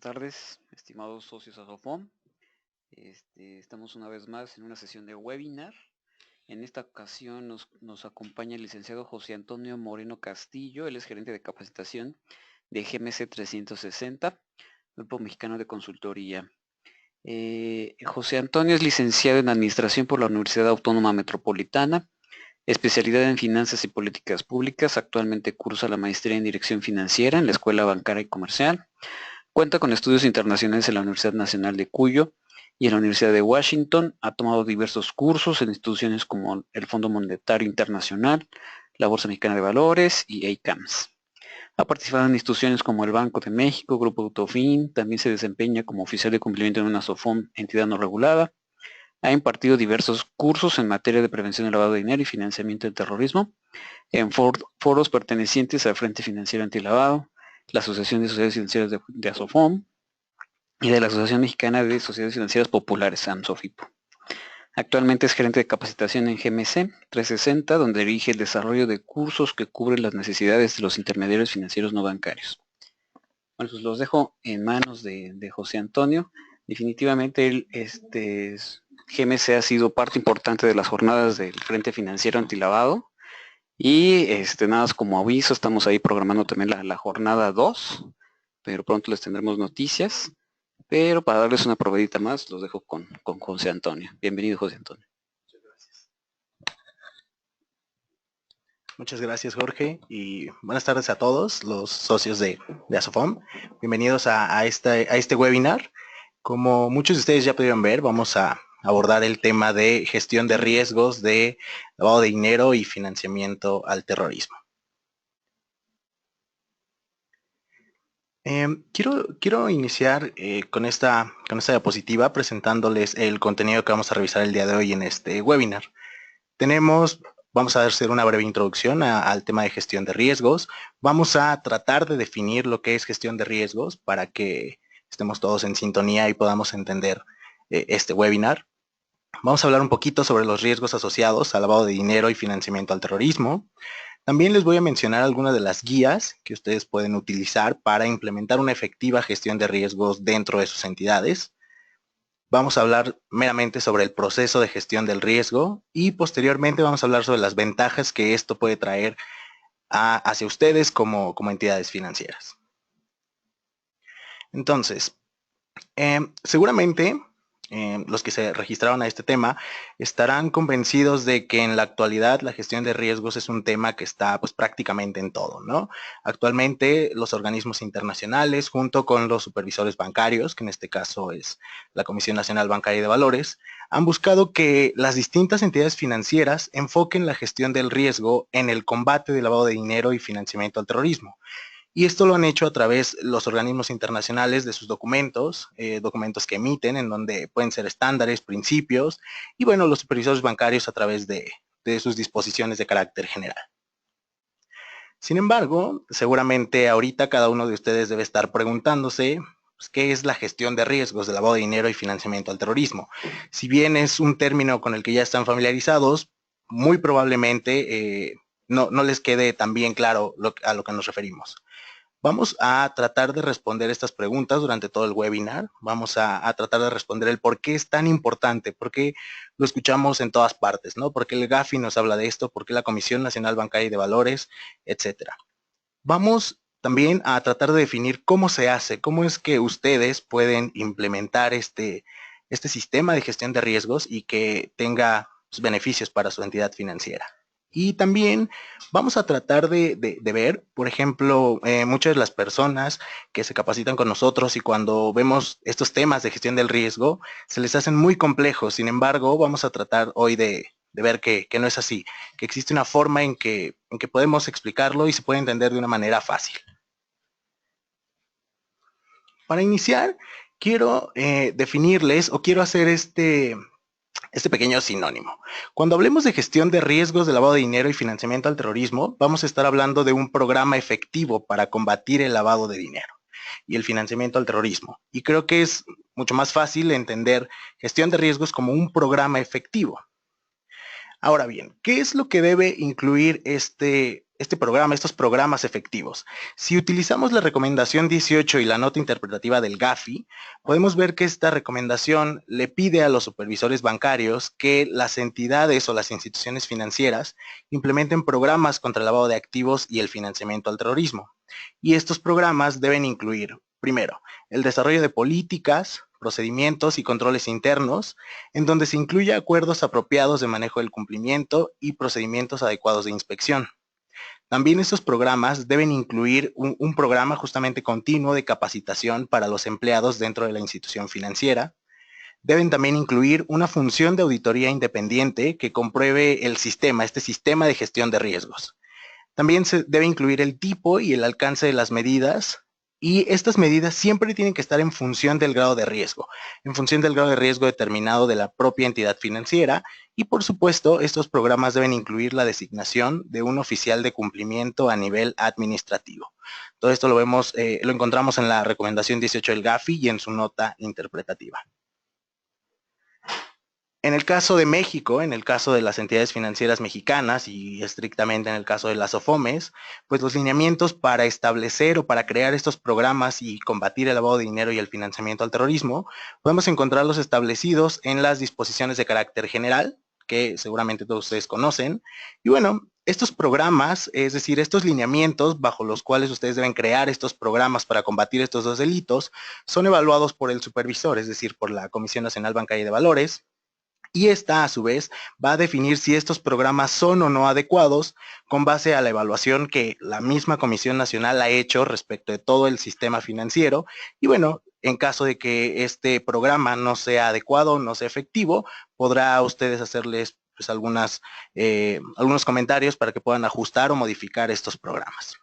tardes, estimados socios Asofom. Estamos una vez más en una sesión de webinar. En esta ocasión nos acompaña el licenciado José Antonio Moreno Castillo. Él es gerente de capacitación de GMC 360, Grupo Mexicano de Consultoría. José Antonio es licenciado en Administración por la Universidad Autónoma Metropolitana, especialidad en Finanzas y Políticas Públicas. Actualmente cursa la maestría en Dirección Financiera en la Escuela Bancaria y Comercial. Cuenta con estudios internacionales en la Universidad Nacional de Cuyo y en la Universidad de Washington. Ha tomado diversos cursos en instituciones como el Fondo Monetario Internacional, la Bolsa Mexicana de Valores y ACAMS. Ha participado en instituciones como el Banco de México, Grupo Autofin. También se desempeña como oficial de cumplimiento en una Asofom, entidad no regulada. Ha impartido diversos cursos en materia de prevención del lavado de dinero y financiamiento del terrorismo en foros pertenecientes al Frente Financiero Antilavado, la Asociación de Sociedades Financieras de Asofom y de la Asociación Mexicana de Sociedades Financieras Populares, AMSOFIPO. Actualmente es gerente de capacitación en GMC 360, donde dirige el desarrollo de cursos que cubren las necesidades de los intermediarios financieros no bancarios. Bueno, pues los dejo en manos de José Antonio. Definitivamente GMC ha sido parte importante de las jornadas del Frente Financiero Antilavado. Y nada más como aviso, estamos ahí programando también la jornada 2, pero pronto les tendremos noticias. Pero para darles una probadita más, los dejo con José Antonio. Bienvenido, José Antonio. Muchas gracias, Jorge, y buenas tardes a todos los socios de Asofom. Bienvenidos a este webinar. Como muchos de ustedes ya pudieron ver, vamos a abordar el tema de gestión de riesgos de lavado de dinero y financiamiento al terrorismo. Quiero iniciar con esta diapositiva presentándoles el contenido que vamos a revisar el día de hoy en este webinar. Vamos a hacer una breve introducción al tema de gestión de riesgos. Vamos a tratar de definir lo que es gestión de riesgos para que estemos todos en sintonía y podamos entender este webinar. Vamos a hablar un poquito sobre los riesgos asociados al lavado de dinero y financiamiento al terrorismo. También les voy a mencionar algunas de las guías que ustedes pueden utilizar para implementar una efectiva gestión de riesgos dentro de sus entidades. Vamos a hablar meramente sobre el proceso de gestión del riesgo y posteriormente vamos a hablar sobre las ventajas que esto puede traer hacia ustedes como entidades financieras. Entonces, seguramente los que se registraron a este tema estarán convencidos de que en la actualidad la gestión de riesgos es un tema que está pues prácticamente en todo, ¿no? Actualmente los organismos internacionales junto con los supervisores bancarios, que en este caso es la Comisión Nacional Bancaria y de Valores, han buscado que las distintas entidades financieras enfoquen la gestión del riesgo en el combate del lavado de dinero y financiamiento al terrorismo. Y esto lo han hecho a través de los organismos internacionales de sus documentos, documentos que emiten en donde pueden ser estándares, principios, y bueno, los supervisores bancarios a través de sus disposiciones de carácter general. Sin embargo, seguramente ahorita cada uno de ustedes debe estar preguntándose pues, ¿qué es la gestión de riesgos de lavado de dinero y financiamiento al terrorismo? Si bien es un término con el que ya están familiarizados, muy probablemente no les quede tan bien claro a lo que nos referimos. Vamos a tratar de responder estas preguntas durante todo el webinar. Vamos a tratar de responder el por qué es tan importante, por qué lo escuchamos en todas partes, ¿no? Por qué el GAFI nos habla de esto, por qué la Comisión Nacional Bancaria y de Valores, etcétera. Vamos también a tratar de definir cómo se hace, cómo es que ustedes pueden implementar este sistema de gestión de riesgos y que tenga beneficios para su entidad financiera. Y también vamos a tratar de ver, por ejemplo, muchas de las personas que se capacitan con nosotros y cuando vemos estos temas de gestión del riesgo, se les hacen muy complejos. Sin embargo, vamos a tratar hoy de ver que no es así, que existe una forma en que podemos explicarlo y se puede entender de una manera fácil. Para iniciar, quiero definirles o quiero hacer este pequeño sinónimo. Cuando hablemos de gestión de riesgos de lavado de dinero y financiamiento al terrorismo, vamos a estar hablando de un programa efectivo para combatir el lavado de dinero y el financiamiento al terrorismo. Y creo que es mucho más fácil entender gestión de riesgos como un programa efectivo. Ahora bien, ¿qué es lo que debe incluir este estos programas efectivos. Si utilizamos la recomendación 18 y la nota interpretativa del GAFI, podemos ver que esta recomendación le pide a los supervisores bancarios que las entidades o las instituciones financieras implementen programas contra el lavado de activos y el financiamiento al terrorismo. Y estos programas deben incluir, primero, el desarrollo de políticas, procedimientos y controles internos, en donde se incluya acuerdos apropiados de manejo del cumplimiento y procedimientos adecuados de inspección. También estos programas deben incluir un programa justamente continuo de capacitación para los empleados dentro de la institución financiera. Deben también incluir una función de auditoría independiente que compruebe este sistema de gestión de riesgos. También se debe incluir el tipo y el alcance de las medidas, y estas medidas siempre tienen que estar en función del grado de riesgo, determinado de la propia entidad financiera, y por supuesto estos programas deben incluir la designación de un oficial de cumplimiento a nivel administrativo. Todo esto lo encontramos en la recomendación 18 del GAFI y en su nota interpretativa. En el caso de México, en el caso de las entidades financieras mexicanas y estrictamente en el caso de las OFOMES, pues los lineamientos para establecer o para crear estos programas y combatir el lavado de dinero y el financiamiento al terrorismo, podemos encontrarlos establecidos en las disposiciones de carácter general, que seguramente todos ustedes conocen. Y bueno, estos programas, es decir, estos lineamientos bajo los cuales ustedes deben crear estos programas para combatir estos dos delitos, son evaluados por el supervisor, es decir, por la Comisión Nacional Bancaria de Valores. Y esta, a su vez, va a definir si estos programas son o no adecuados con base a la evaluación que la misma Comisión Nacional ha hecho respecto de todo el sistema financiero. Y bueno, en caso de que este programa no sea adecuado, no sea efectivo, podrá a ustedes hacerles pues, algunos comentarios para que puedan ajustar o modificar estos programas.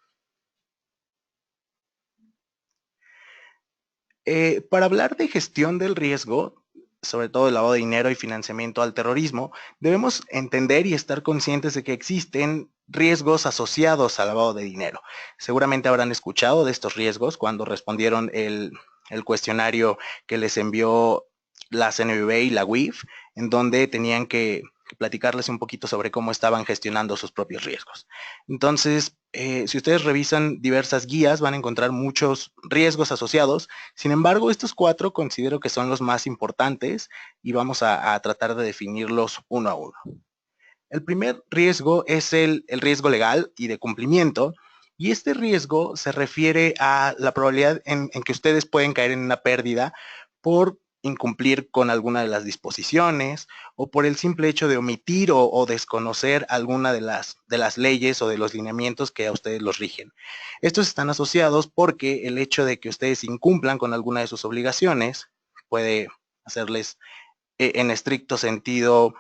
Para hablar de gestión del riesgo, sobre todo el lavado de dinero y financiamiento al terrorismo, debemos entender y estar conscientes de que existen riesgos asociados al lavado de dinero. Seguramente habrán escuchado de estos riesgos cuando respondieron el cuestionario que les envió la CNBV y la UIF, en donde tenían que platicarles un poquito sobre cómo estaban gestionando sus propios riesgos. Entonces, si ustedes revisan diversas guías, van a encontrar muchos riesgos asociados. Sin embargo, estos 4 considero que son los más importantes y vamos a tratar de definirlos uno a uno. El primer riesgo es el riesgo legal y de cumplimiento, y este riesgo se refiere a la probabilidad en que ustedes pueden caer en una pérdida por incumplir con alguna de las disposiciones o por el simple hecho de omitir o desconocer alguna de las leyes o de los lineamientos que a ustedes los rigen. Estos están asociados porque el hecho de que ustedes incumplan con alguna de sus obligaciones puede hacerles en estricto sentido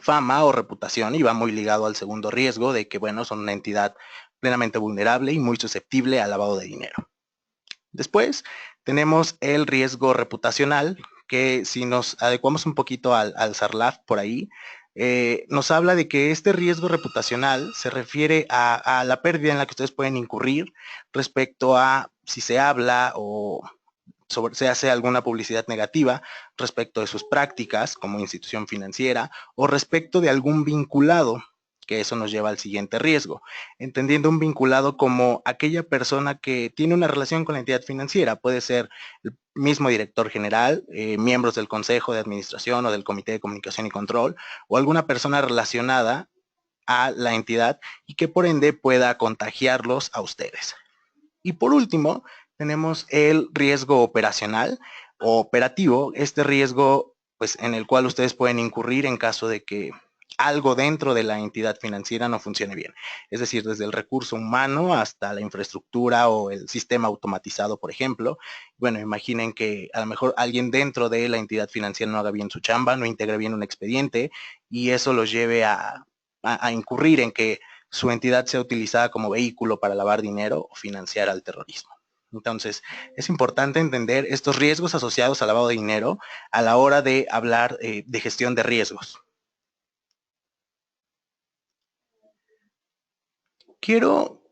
fama o reputación, y va muy ligado al segundo riesgo de que, bueno, son una entidad plenamente vulnerable y muy susceptible al lavado de dinero. Después tenemos el riesgo reputacional, que si nos adecuamos un poquito al SARLAF por ahí, nos habla de que este riesgo reputacional se refiere a la pérdida en la que ustedes pueden incurrir respecto a si se habla o se hace alguna publicidad negativa respecto de sus prácticas como institución financiera o respecto de algún vinculado, que eso nos lleva al siguiente riesgo, entendiendo un vinculado como aquella persona que tiene una relación con la entidad financiera. Puede ser el mismo director general, miembros del consejo de administración o del comité de comunicación y control, o alguna persona relacionada a la entidad y que por ende pueda contagiarlos a ustedes. Y por último, tenemos el riesgo operacional o operativo, este riesgo pues, en el cual ustedes pueden incurrir en caso de que algo dentro de la entidad financiera no funcione bien. Es decir, desde el recurso humano hasta la infraestructura o el sistema automatizado, por ejemplo. Bueno, imaginen que a lo mejor alguien dentro de la entidad financiera no haga bien su chamba, no integre bien un expediente, y eso los lleve a incurrir en que su entidad sea utilizada como vehículo para lavar dinero o financiar al terrorismo. Entonces, es importante entender estos riesgos asociados al lavado de dinero a la hora de hablar de gestión de riesgos. Quiero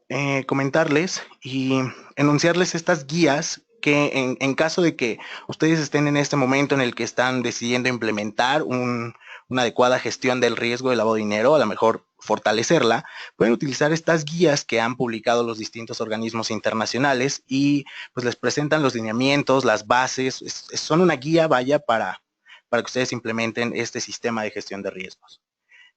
comentarles y enunciarles estas guías que en caso de que ustedes estén en este momento en el que están decidiendo implementar un una adecuada gestión del riesgo del lavado de dinero, a lo mejor fortalecerla, pueden utilizar estas guías que han publicado los distintos organismos internacionales y pues les presentan los lineamientos, las bases, son una guía, vaya, para que ustedes implementen este sistema de gestión de riesgos.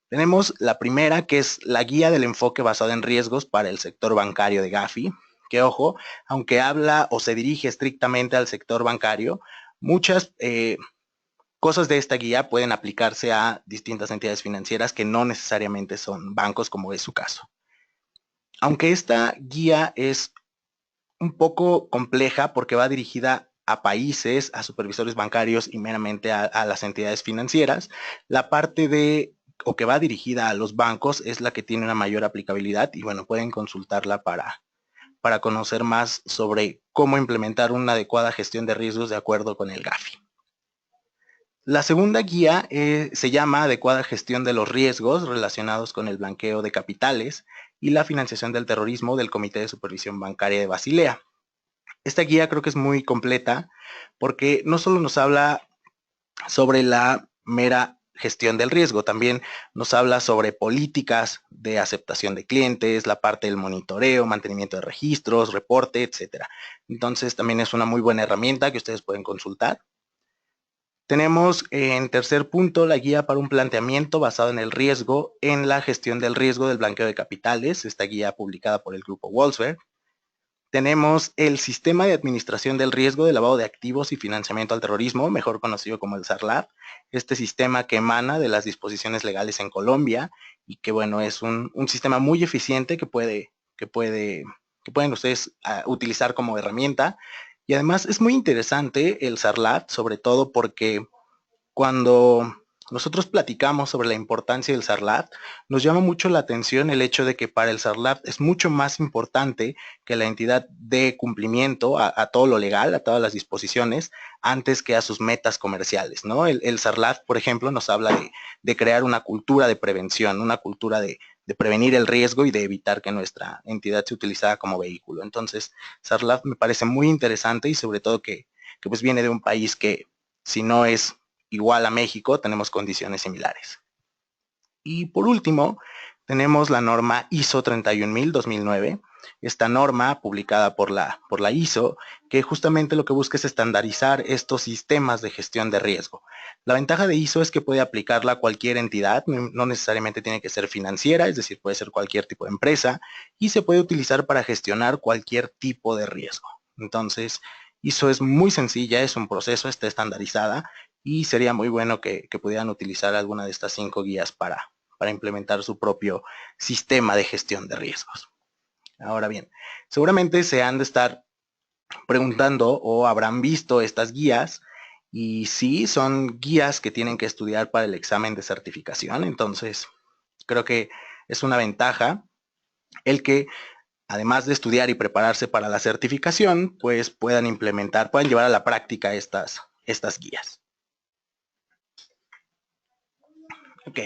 Tenemos la primera, que es la guía del enfoque basado en riesgos para el sector bancario de Gafi, que ojo, aunque habla o se dirige estrictamente al sector bancario, muchas cosas de esta guía pueden aplicarse a distintas entidades financieras que no necesariamente son bancos, como es su caso. Aunque esta guía es un poco compleja porque va dirigida a países, a supervisores bancarios y meramente a las entidades financieras, la parte de o que va dirigida a los bancos es la que tiene una mayor aplicabilidad y bueno, pueden consultarla para conocer más sobre cómo implementar una adecuada gestión de riesgos de acuerdo con el Gafi. La segunda guía se llama Adecuada gestión de los riesgos relacionados con el blanqueo de capitales y la financiación del terrorismo del Comité de Supervisión Bancaria de Basilea. Esta guía creo que es muy completa porque no solo nos habla sobre la mera gestión del riesgo, también nos habla sobre políticas de aceptación de clientes, la parte del monitoreo, mantenimiento de registros, reporte, etcétera. Entonces también es una muy buena herramienta que ustedes pueden consultar. Tenemos en tercer punto la guía para un planteamiento basado en el riesgo en la gestión del riesgo del blanqueo de capitales, esta guía publicada por el grupo Wolfsberg. Tenemos el Sistema de Administración del Riesgo de Lavado de Activos y Financiamiento al Terrorismo, mejor conocido como el SARLAT. Este sistema que emana de las disposiciones legales en Colombia y que, bueno, es un sistema muy eficiente que pueden ustedes utilizar como herramienta. Y además es muy interesante el SARLAT, sobre todo porque cuando nosotros platicamos sobre la importancia del SARLAT, nos llama mucho la atención el hecho de que para el SARLAT es mucho más importante que la entidad dé cumplimiento a todo lo legal, a todas las disposiciones, antes que a sus metas comerciales, ¿no? El SARLAT, por ejemplo, nos habla de crear una cultura de prevención, una cultura de prevenir el riesgo y de evitar que nuestra entidad sea utilizada como vehículo. Entonces, SARLAT me parece muy interesante y sobre todo que pues viene de un país que, si no es igual a México, tenemos condiciones similares. Y por último, tenemos la norma ISO 31000-2009, esta norma publicada por la ISO, que justamente lo que busca es estandarizar estos sistemas de gestión de riesgo. La ventaja de ISO es que puede aplicarla a cualquier entidad, no necesariamente tiene que ser financiera, es decir, puede ser cualquier tipo de empresa, y se puede utilizar para gestionar cualquier tipo de riesgo. Entonces, ISO es muy sencilla, es un proceso, está estandarizada, y sería muy bueno que pudieran utilizar alguna de estas 5 guías para implementar su propio sistema de gestión de riesgos. Ahora bien, seguramente se han de estar preguntando o habrán visto estas guías y sí, son guías que tienen que estudiar para el examen de certificación, entonces creo que es una ventaja el que además de estudiar y prepararse para la certificación, pues puedan llevar a la práctica estas guías. Ok.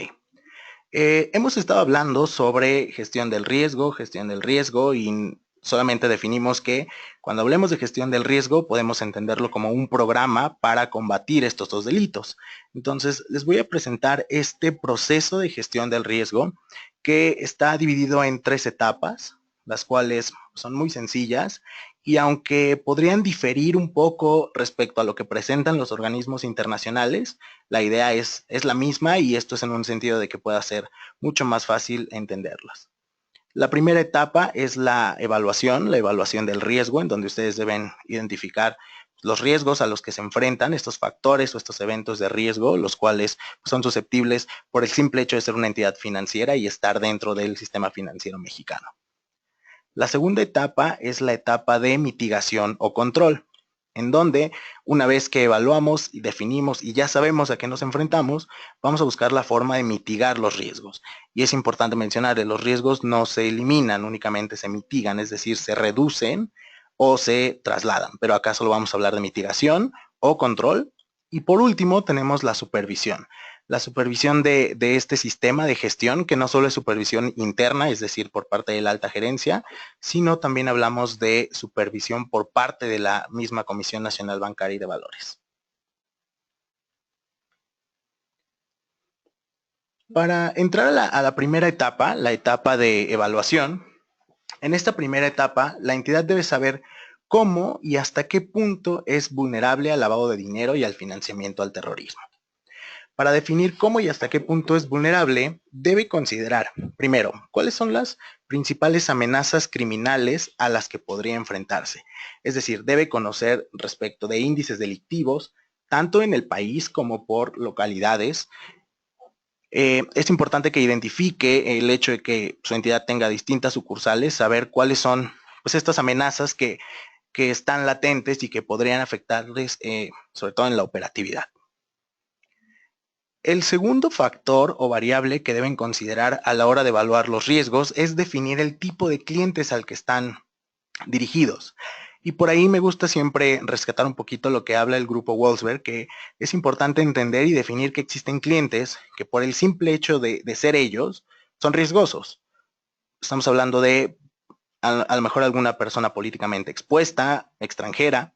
Hemos estado hablando sobre gestión del riesgo y solamente definimos que cuando hablemos de gestión del riesgo podemos entenderlo como un programa para combatir estos dos delitos. Entonces les voy a presentar este proceso de gestión del riesgo que está dividido en 3 etapas, las cuales son muy sencillas y aunque podrían diferir un poco respecto a lo que presentan los organismos internacionales, la idea es la misma y esto es en un sentido de que pueda ser mucho más fácil entenderlas. La primera etapa es la evaluación del riesgo, en donde ustedes deben identificar los riesgos a los que se enfrentan, estos factores o estos eventos de riesgo, los cuales son susceptibles por el simple hecho de ser una entidad financiera y estar dentro del sistema financiero mexicano. La segunda etapa es la etapa de mitigación o control, en donde una vez que evaluamos y definimos y ya sabemos a qué nos enfrentamos, vamos a buscar la forma de mitigar los riesgos. Y es importante mencionar que los riesgos no se eliminan, únicamente se mitigan, es decir, se reducen o se trasladan. Pero acá solo vamos a hablar de mitigación o control. Y por último tenemos la supervisión. La supervisión de este sistema de gestión, que no solo es supervisión interna, es decir, por parte de la alta gerencia, sino también hablamos de supervisión por parte de la misma Comisión Nacional Bancaria y de Valores. Para entrar a la primera etapa, la etapa de evaluación, en esta primera etapa, la entidad debe saber cómo y hasta qué punto es vulnerable al lavado de dinero y al financiamiento al terrorismo. Para definir cómo y hasta qué punto es vulnerable, debe considerar, primero, cuáles son las principales amenazas criminales a las que podría enfrentarse. Es decir, debe conocer respecto de índices delictivos, tanto en el país como por localidades. Es importante que identifique el hecho de que su entidad tenga distintas sucursales, saber cuáles son pues, estas amenazas que están latentes y que podrían afectarles, sobre todo en la operatividad. El segundo factor o variable que deben considerar a la hora de evaluar los riesgos es definir el tipo de clientes al que están dirigidos. Y por ahí me gusta siempre rescatar un poquito lo que habla el grupo Wolfsberg, que es importante entender y definir que existen clientes que por el simple hecho de ser ellos son riesgosos. Estamos hablando de a lo mejor alguna persona políticamente expuesta, extranjera.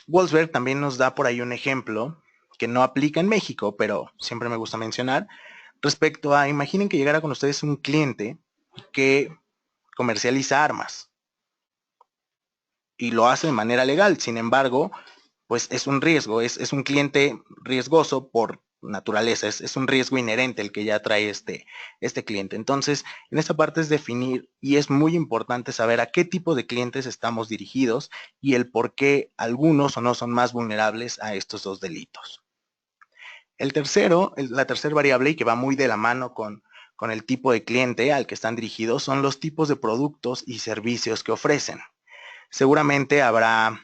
Wolfsberg también nos da por ahí un ejemplo que no aplica en México, pero siempre me gusta mencionar, respecto a, imaginen que llegara con ustedes un cliente que comercializa armas y lo hace de manera legal. Sin embargo, pues es un riesgo, es un cliente riesgoso por naturaleza, es un riesgo inherente el que ya trae este cliente. Entonces, en esta parte es definir y es muy importante saber a qué tipo de clientes estamos dirigidos y el por qué algunos o no son más vulnerables a estos dos delitos. El tercero, la tercera variable y que va muy de la mano con el tipo de cliente al que están dirigidos son los tipos de productos y servicios que ofrecen. Seguramente habrá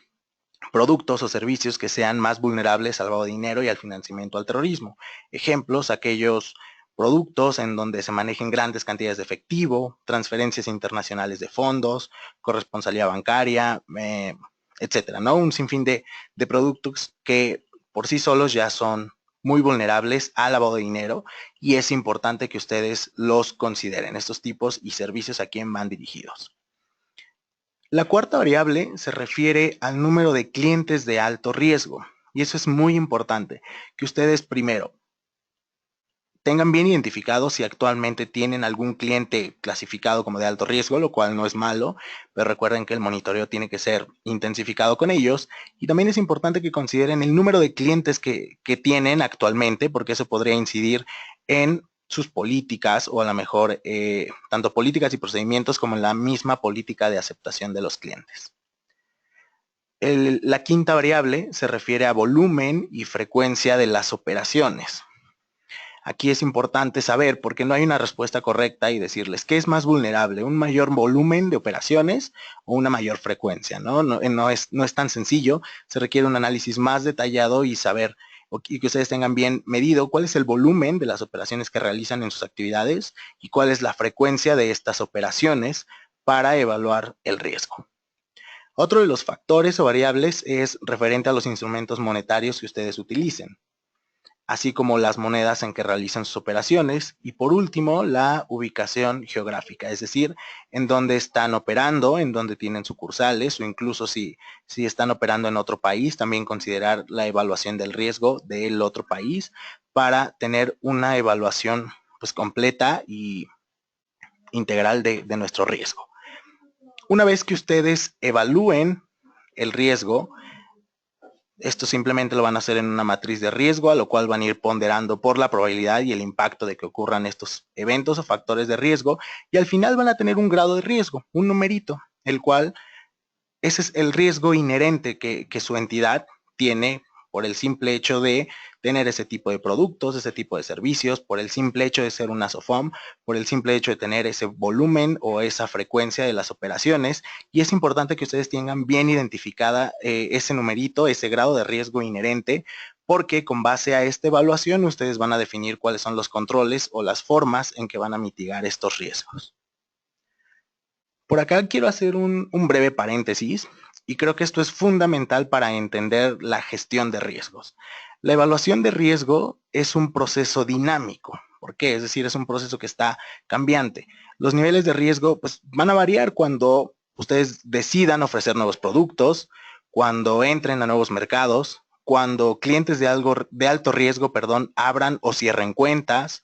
productos o servicios que sean más vulnerables al lavado de dinero y al financiamiento al terrorismo. Ejemplos, aquellos productos en donde se manejen grandes cantidades de efectivo, transferencias internacionales de fondos, corresponsabilidad bancaria, etcétera, ¿no? Un sinfín de productos que por sí solos ya son muy vulnerables al lavado de dinero y es importante que ustedes los consideren, estos tipos y servicios a quién van dirigidos. La cuarta variable se refiere al número de clientes de alto riesgo. Y eso es muy importante, que ustedes primero tengan bien identificado si actualmente tienen algún cliente clasificado como de alto riesgo, lo cual no es malo, pero recuerden que el monitoreo tiene que ser intensificado con ellos. Y también es importante que consideren el número de clientes que tienen actualmente, porque eso podría incidir en sus políticas o a lo mejor tanto políticas y procedimientos como en la misma política de aceptación de los clientes. La quinta variable se refiere a volumen y frecuencia de las operaciones. Aquí es importante saber, porque no hay una respuesta correcta y decirles qué es más vulnerable, un mayor volumen de operaciones o una mayor frecuencia, ¿no? No es tan sencillo, se requiere un análisis más detallado y saber y que ustedes tengan bien medido cuál es el volumen de las operaciones que realizan en sus actividades y cuál es la frecuencia de estas operaciones para evaluar el riesgo. Otro de los factores o variables es referente a los instrumentos monetarios que ustedes utilicen, así como las monedas en que realizan sus operaciones y por último la ubicación geográfica, es decir, en dónde están operando, en dónde tienen sucursales o incluso si están operando en otro país, también considerar la evaluación del riesgo del otro país para tener una evaluación pues completa y integral de nuestro riesgo. Una vez que ustedes evalúen el riesgo, esto simplemente lo van a hacer en una matriz de riesgo, a lo cual van a ir ponderando por la probabilidad y el impacto de que ocurran estos eventos o factores de riesgo, y al final van a tener un grado de riesgo, un numerito, el cual ese es el riesgo inherente que su entidad tiene por el simple hecho de tener ese tipo de productos, ese tipo de servicios, por el simple hecho de ser una SOFOM, por el simple hecho de tener ese volumen o esa frecuencia de las operaciones. Y es importante que ustedes tengan bien identificada ese numerito, ese grado de riesgo inherente, porque con base a esta evaluación ustedes van a definir cuáles son los controles o las formas en que van a mitigar estos riesgos. Por acá quiero hacer un breve paréntesis y creo que esto es fundamental para entender la gestión de riesgos. La evaluación de riesgo es un proceso dinámico. ¿Por qué? Es decir, es un proceso que está cambiante. Los niveles de riesgo pues, van a variar cuando ustedes decidan ofrecer nuevos productos, cuando entren a nuevos mercados, cuando clientes de alto riesgo, perdón, abran o cierren cuentas,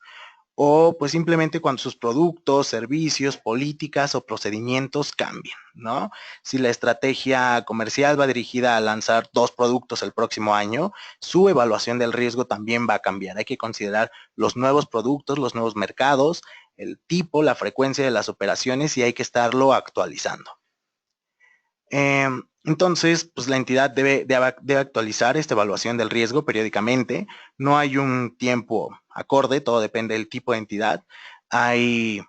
o pues simplemente cuando sus productos, servicios, políticas o procedimientos cambien, ¿no? Si la estrategia comercial va dirigida a lanzar 2 productos el próximo año, su evaluación del riesgo también va a cambiar. Hay que considerar los nuevos productos, los nuevos mercados, el tipo, la frecuencia de las operaciones y hay que estarlo actualizando. Entonces, pues la entidad debe actualizar esta evaluación del riesgo periódicamente. No hay un tiempo acorde, todo depende del tipo de entidad. Hay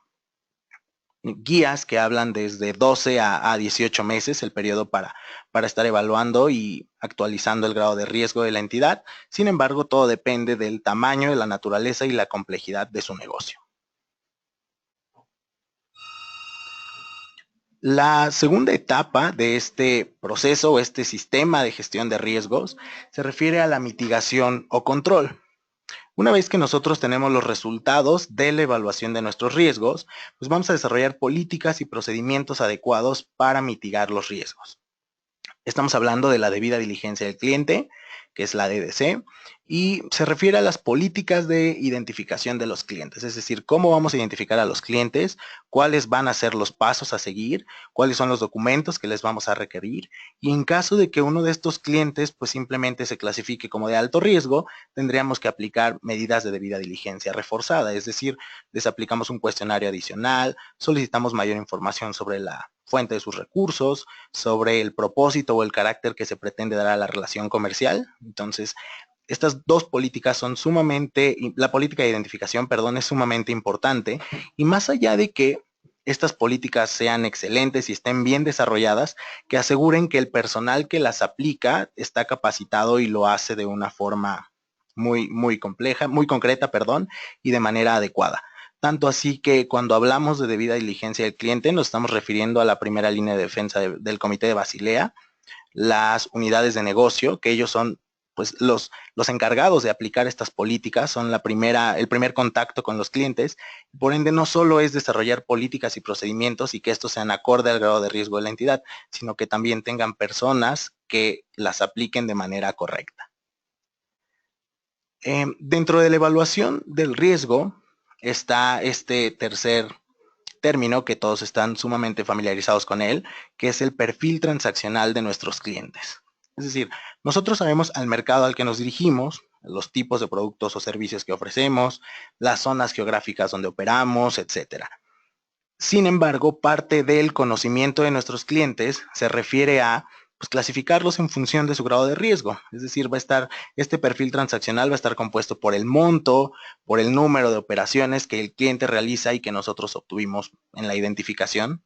guías que hablan desde 12 a 18 meses, el periodo para estar evaluando y actualizando el grado de riesgo de la entidad. Sin embargo, todo depende del tamaño, de la naturaleza y la complejidad de su negocio. La segunda etapa de este proceso o este sistema de gestión de riesgos se refiere a la mitigación o control. Una vez que nosotros tenemos los resultados de la evaluación de nuestros riesgos, pues vamos a desarrollar políticas y procedimientos adecuados para mitigar los riesgos. Estamos hablando de la debida diligencia del cliente, que es la DDC, y se refiere a las políticas de identificación de los clientes, es decir, cómo vamos a identificar a los clientes, cuáles van a ser los pasos a seguir, cuáles son los documentos que les vamos a requerir, y en caso de que uno de estos clientes pues simplemente se clasifique como de alto riesgo, tendríamos que aplicar medidas de debida diligencia reforzada, es decir, les aplicamos un cuestionario adicional, solicitamos mayor información sobre la fuente de sus recursos, sobre el propósito o el carácter que se pretende dar a la relación comercial. Entonces, estas dos políticas son la política de identificación, perdón, es sumamente importante y más allá de que estas políticas sean excelentes y estén bien desarrolladas, que aseguren que el personal que las aplica está capacitado y lo hace de una forma muy compleja, muy concreta, perdón, y de manera adecuada. Tanto así que cuando hablamos de debida diligencia del cliente, nos estamos refiriendo a la primera línea de defensa del Comité de Basilea, las unidades de negocio, que ellos son pues los encargados de aplicar estas políticas, son el primer contacto con los clientes. Por ende, no solo es desarrollar políticas y procedimientos y que estos sean acorde al grado de riesgo de la entidad, sino que también tengan personas que las apliquen de manera correcta. Dentro de la evaluación del riesgo está este tercer término que todos están sumamente familiarizados con él, que es el perfil transaccional de nuestros clientes. Es decir, nosotros sabemos al mercado al que nos dirigimos, los tipos de productos o servicios que ofrecemos, las zonas geográficas donde operamos, etcétera. Sin embargo, parte del conocimiento de nuestros clientes se refiere a pues, clasificarlos en función de su grado de riesgo. Es decir, este perfil transaccional va a estar compuesto por el monto, por el número de operaciones que el cliente realiza y que nosotros obtuvimos en la identificación.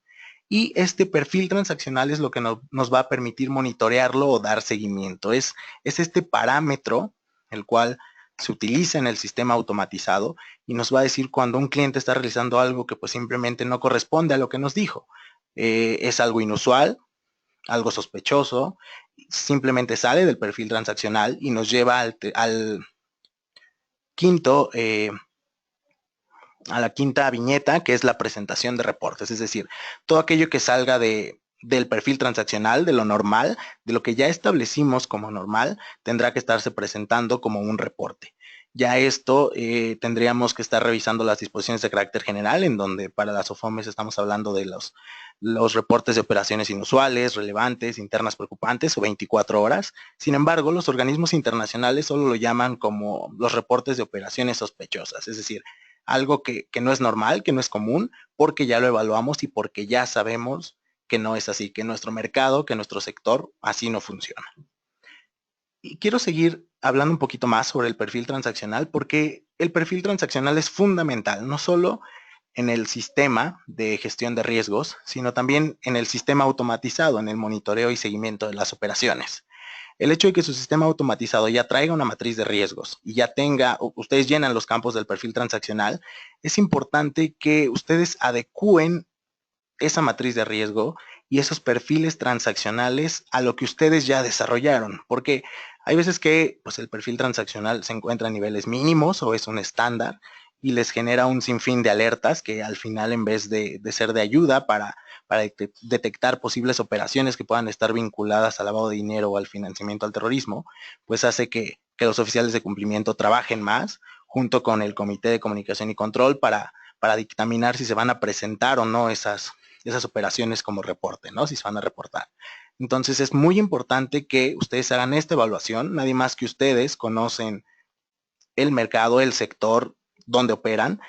Y este perfil transaccional es lo que nos va a permitir monitorearlo o dar seguimiento. Es este parámetro el cual se utiliza en el sistema automatizado y nos va a decir cuando un cliente está realizando algo que pues simplemente no corresponde a lo que nos dijo. Es algo inusual, algo sospechoso, simplemente sale del perfil transaccional y nos lleva al quinto, a la quinta viñeta, que es la presentación de reportes, es decir, todo aquello que salga del perfil transaccional, de lo normal, de lo que ya establecimos como normal, tendrá que estarse presentando como un reporte. Ya esto tendríamos que estar revisando las disposiciones de carácter general, en donde para las OFOMES estamos hablando de los reportes de operaciones inusuales, relevantes, internas preocupantes o 24 horas. Sin embargo, los organismos internacionales solo lo llaman como los reportes de operaciones sospechosas, es decir, algo que no es normal, que no es común, porque ya lo evaluamos y porque ya sabemos que no es así, que nuestro mercado, que nuestro sector así no funciona. Y quiero seguir hablando un poquito más sobre el perfil transaccional porque el perfil transaccional es fundamental, no solo en el sistema de gestión de riesgos, sino también en el sistema automatizado, en el monitoreo y seguimiento de las operaciones. El hecho de que su sistema automatizado ya traiga una matriz de riesgos y ya ustedes llenan los campos del perfil transaccional, es importante que ustedes adecúen esa matriz de riesgo y esos perfiles transaccionales a lo que ustedes ya desarrollaron, porque hay veces que pues, el perfil transaccional se encuentra a niveles mínimos o es un estándar y les genera un sinfín de alertas que al final, en vez de ser de ayuda para detectar posibles operaciones que puedan estar vinculadas al lavado de dinero o al financiamiento al terrorismo, pues hace que los oficiales de cumplimiento trabajen más junto con el Comité de Comunicación y Control para dictaminar si se van a presentar o no esas operaciones como reporte, ¿no? Si se van a reportar. Entonces es muy importante que ustedes hagan esta evaluación. Nadie más que ustedes conocen el mercado, el sector donde operan,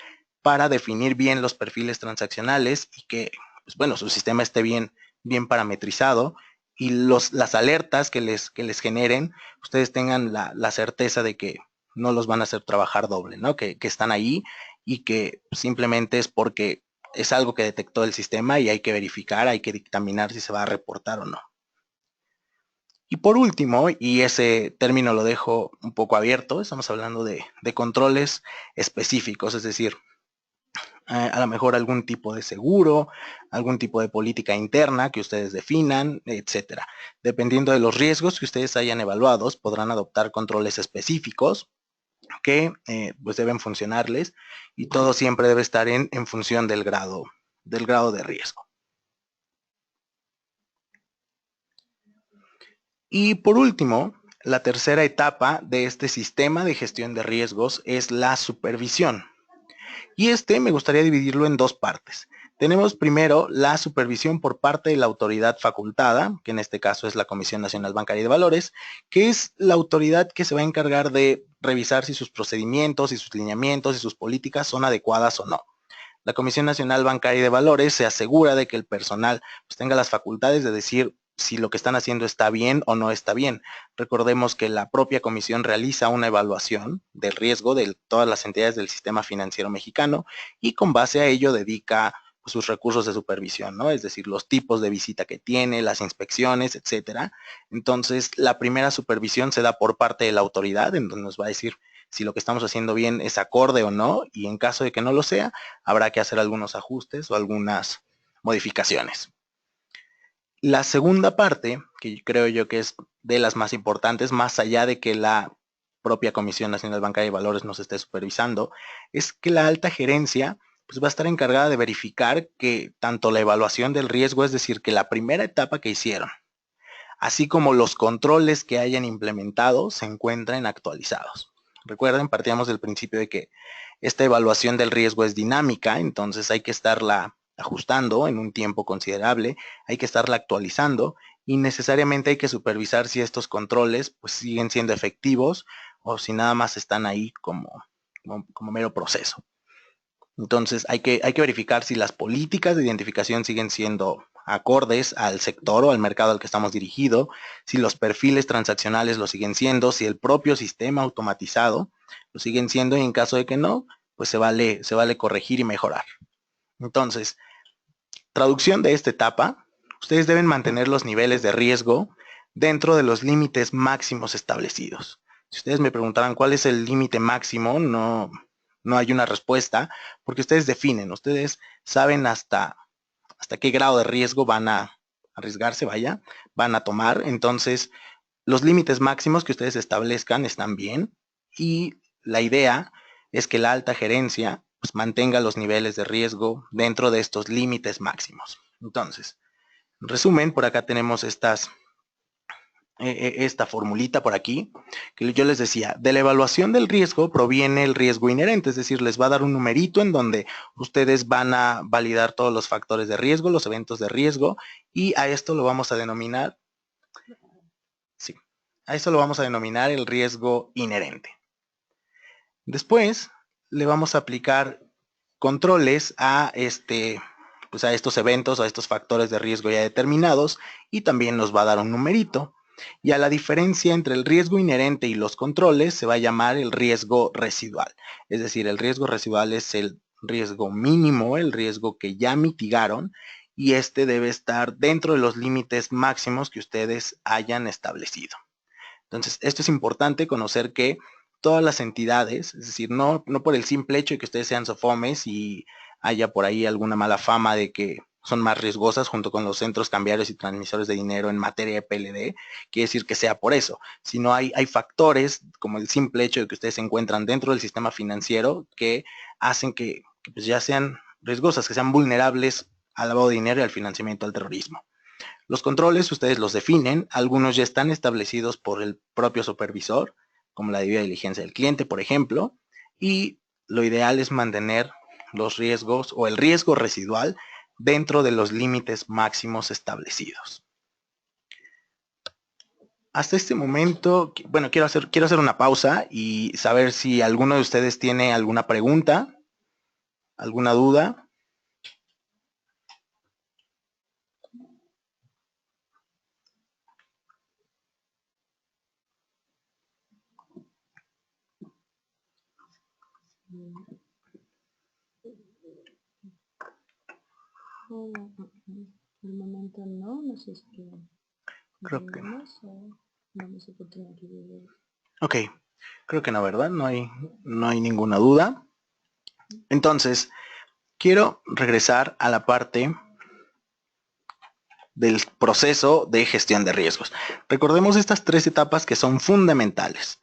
para definir bien los perfiles transaccionales y que, pues bueno, su sistema esté bien parametrizado, y las alertas que les generen, ustedes tengan la certeza de que no los van a hacer trabajar doble, ¿no? Que están ahí y que simplemente es porque es algo que detectó el sistema y hay que verificar, hay que dictaminar si se va a reportar o no. Y por último, y ese término lo dejo un poco abierto, estamos hablando de controles específicos, es decir, a lo mejor algún tipo de seguro, algún tipo de política interna que ustedes definan, etcétera. Dependiendo de los riesgos que ustedes hayan evaluados, podrán adoptar controles específicos que pues deben funcionarles, y todo siempre debe estar en función del grado de riesgo. Y por último, la tercera etapa de este sistema de gestión de riesgos es la supervisión. Y me gustaría dividirlo en dos partes. Tenemos primero la supervisión por parte de la autoridad facultada, que en este caso es la Comisión Nacional Bancaria y de Valores, que es la autoridad que se va a encargar de revisar si sus procedimientos y sus lineamientos y sus políticas son adecuadas o no. La Comisión Nacional Bancaria y de Valores se asegura de que el personal pues tenga las facultades de decir si lo que están haciendo está bien o no está bien. Recordemos que la propia comisión realiza una evaluación del riesgo de todas las entidades del sistema financiero mexicano y con base a ello dedica pues, sus recursos de supervisión, ¿no? Es decir, los tipos de visita que tiene, las inspecciones, etcétera. Entonces, la primera supervisión se da por parte de la autoridad, en donde nos va a decir si lo que estamos haciendo bien es acorde o no, y en caso de que no lo sea, habrá que hacer algunos ajustes o algunas modificaciones. La segunda parte, que creo yo que es de las más importantes, más allá de que la propia Comisión Nacional Bancaria y Valores nos esté supervisando, es que la alta gerencia pues va a estar encargada de verificar que tanto la evaluación del riesgo, es decir, que la primera etapa que hicieron, así como los controles que hayan implementado, se encuentren actualizados. Recuerden, partíamos del principio de que esta evaluación del riesgo es dinámica, entonces hay que estarla ajustando en un tiempo considerable, hay que estarla actualizando y necesariamente hay que supervisar si estos controles pues siguen siendo efectivos o si nada más están ahí como mero proceso. Entonces hay que verificar si las políticas de identificación siguen siendo acordes al sector o al mercado al que estamos dirigido, si los perfiles transaccionales lo siguen siendo, si el propio sistema automatizado lo siguen siendo, y en caso de que no, pues se vale corregir y mejorar. Entonces, traducción de esta etapa, ustedes deben mantener los niveles de riesgo dentro de los límites máximos establecidos. Si ustedes me preguntaran cuál es el límite máximo, no hay una respuesta, porque ustedes definen, ustedes saben hasta qué grado de riesgo van a arriesgarse, van a tomar. Entonces, los límites máximos que ustedes establezcan están bien, y la idea es que la alta gerencia pues, mantenga los niveles de riesgo dentro de estos límites máximos. Entonces, en resumen, por acá tenemos esta formulita por aquí, que yo les decía, de la evaluación del riesgo proviene el riesgo inherente, es decir, les va a dar un numerito en donde ustedes van a validar todos los factores de riesgo, los eventos de riesgo, y a esto lo vamos a denominar, sí, a esto lo vamos a denominar el riesgo inherente. Después le vamos a aplicar controles a pues a estos eventos, a estos factores de riesgo ya determinados, y también nos va a dar un numerito. Y a la diferencia entre el riesgo inherente y los controles se va a llamar el riesgo residual. Es decir, el riesgo residual es el riesgo mínimo, el riesgo que ya mitigaron, y debe estar dentro de los límites máximos que ustedes hayan establecido. Entonces, esto es importante conocer que todas las entidades, es decir, no por el simple hecho de que ustedes sean SOFOMES y haya por ahí alguna mala fama de que son más riesgosas junto con los centros cambiarios y transmisores de dinero en materia de PLD, quiere decir que sea por eso. Si no hay factores como el simple hecho de que ustedes se encuentran dentro del sistema financiero que hacen que pues ya sean riesgosas, que sean vulnerables al lavado de dinero y al financiamiento del terrorismo. Los controles ustedes los definen, algunos ya están establecidos por el propio supervisor, como la debida diligencia del cliente, por ejemplo, y lo ideal es mantener los riesgos o el riesgo residual dentro de los límites máximos establecidos. Hasta este momento, bueno, quiero hacer una pausa y saber si alguno de ustedes tiene alguna pregunta, alguna duda. Al momento no sé si Creo que vamos a continuar aquí. ok, creo que no, ¿verdad? No hay ninguna duda. Entonces, quiero regresar a la parte del proceso de gestión de riesgos. Recordemos estas 3 etapas que son fundamentales.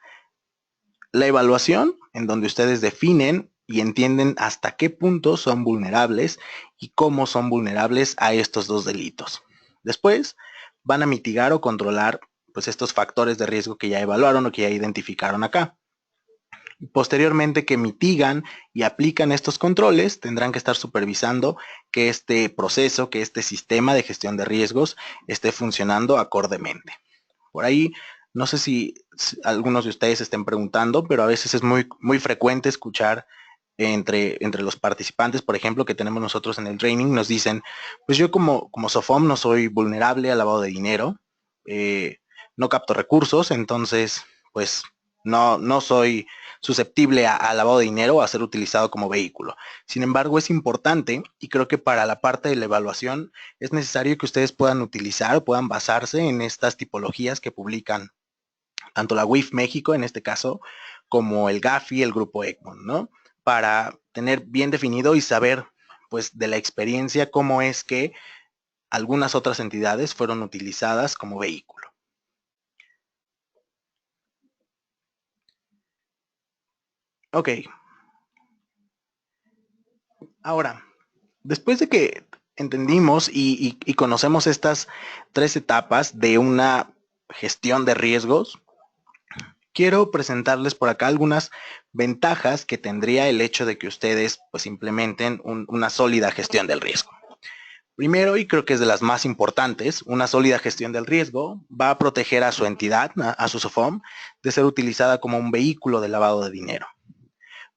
La evaluación, en donde ustedes definen y entienden hasta qué punto son vulnerables y cómo son vulnerables a estos 2 delitos. Después, van a mitigar o controlar pues estos factores de riesgo que ya evaluaron o que ya identificaron acá. Posteriormente que mitigan y aplican estos controles, tendrán que estar supervisando que este proceso, que este sistema de gestión de riesgos esté funcionando acordemente. Por ahí, no sé si algunos de ustedes estén preguntando, pero a veces es muy frecuente escuchar entre los participantes, por ejemplo, que tenemos nosotros en el training, nos dicen, pues yo como SOFOM no soy vulnerable al lavado de dinero, no capto recursos, entonces, pues no soy susceptible a lavado de dinero o a ser utilizado como vehículo. Sin embargo, es importante y creo que para la parte de la evaluación es necesario que ustedes puedan utilizar o puedan basarse en estas tipologías que publican tanto la WIF México en este caso como el GAFI, el grupo Egmont, ¿no? Para tener bien definido y saber pues de la experiencia cómo es que algunas otras entidades fueron utilizadas como vehículo. Ok. Ahora, después de que entendimos y conocemos estas 3 etapas de una gestión de riesgos, quiero presentarles por acá algunas ventajas que tendría el hecho de que ustedes pues implementen una sólida gestión del riesgo. Primero, y creo que es de las más importantes, una sólida gestión del riesgo va a proteger a su entidad, a su SOFOM, de ser utilizada como un vehículo de lavado de dinero.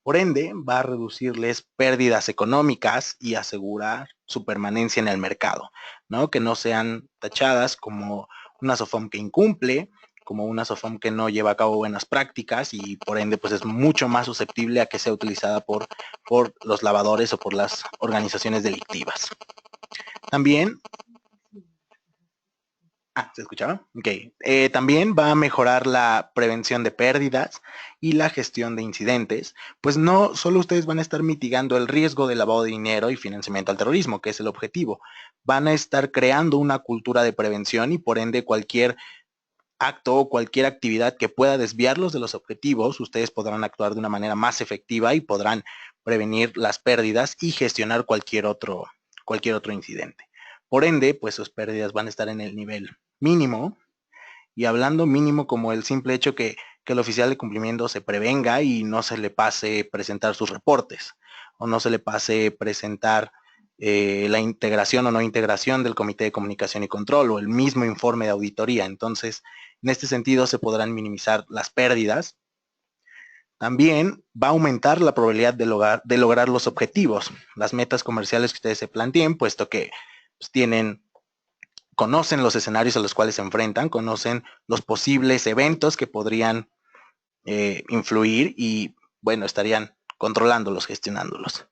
Por ende, va a reducirles pérdidas económicas y asegurar su permanencia en el mercado, ¿no? Que no sean tachadas como una SOFOM que incumple, como una SOFOM que no lleva a cabo buenas prácticas y por ende pues es mucho más susceptible a que sea utilizada por los lavadores o por las organizaciones delictivas. También ¿se escuchaba? Ok. También va a mejorar la prevención de pérdidas y la gestión de incidentes, pues no solo ustedes van a estar mitigando el riesgo de lavado de dinero y financiamiento al terrorismo, que es el objetivo, van a estar creando una cultura de prevención y por ende cualquier acto o cualquier actividad que pueda desviarlos de los objetivos, ustedes podrán actuar de una manera más efectiva y podrán prevenir las pérdidas y gestionar cualquier otro incidente. Por ende, pues sus pérdidas van a estar en el nivel mínimo, y hablando mínimo como el simple hecho que el oficial de cumplimiento se prevenga y no se le pase presentar sus reportes, o no se le pase presentar la integración o no integración del Comité de Comunicación y Control, o el mismo informe de auditoría. Entonces, en este sentido se podrán minimizar las pérdidas. También va a aumentar la probabilidad de lograr los objetivos, las metas comerciales que ustedes se planteen, puesto que pues, conocen los escenarios a los cuales se enfrentan, conocen los posibles eventos que podrían influir y, bueno, estarían controlándolos, gestionándolos.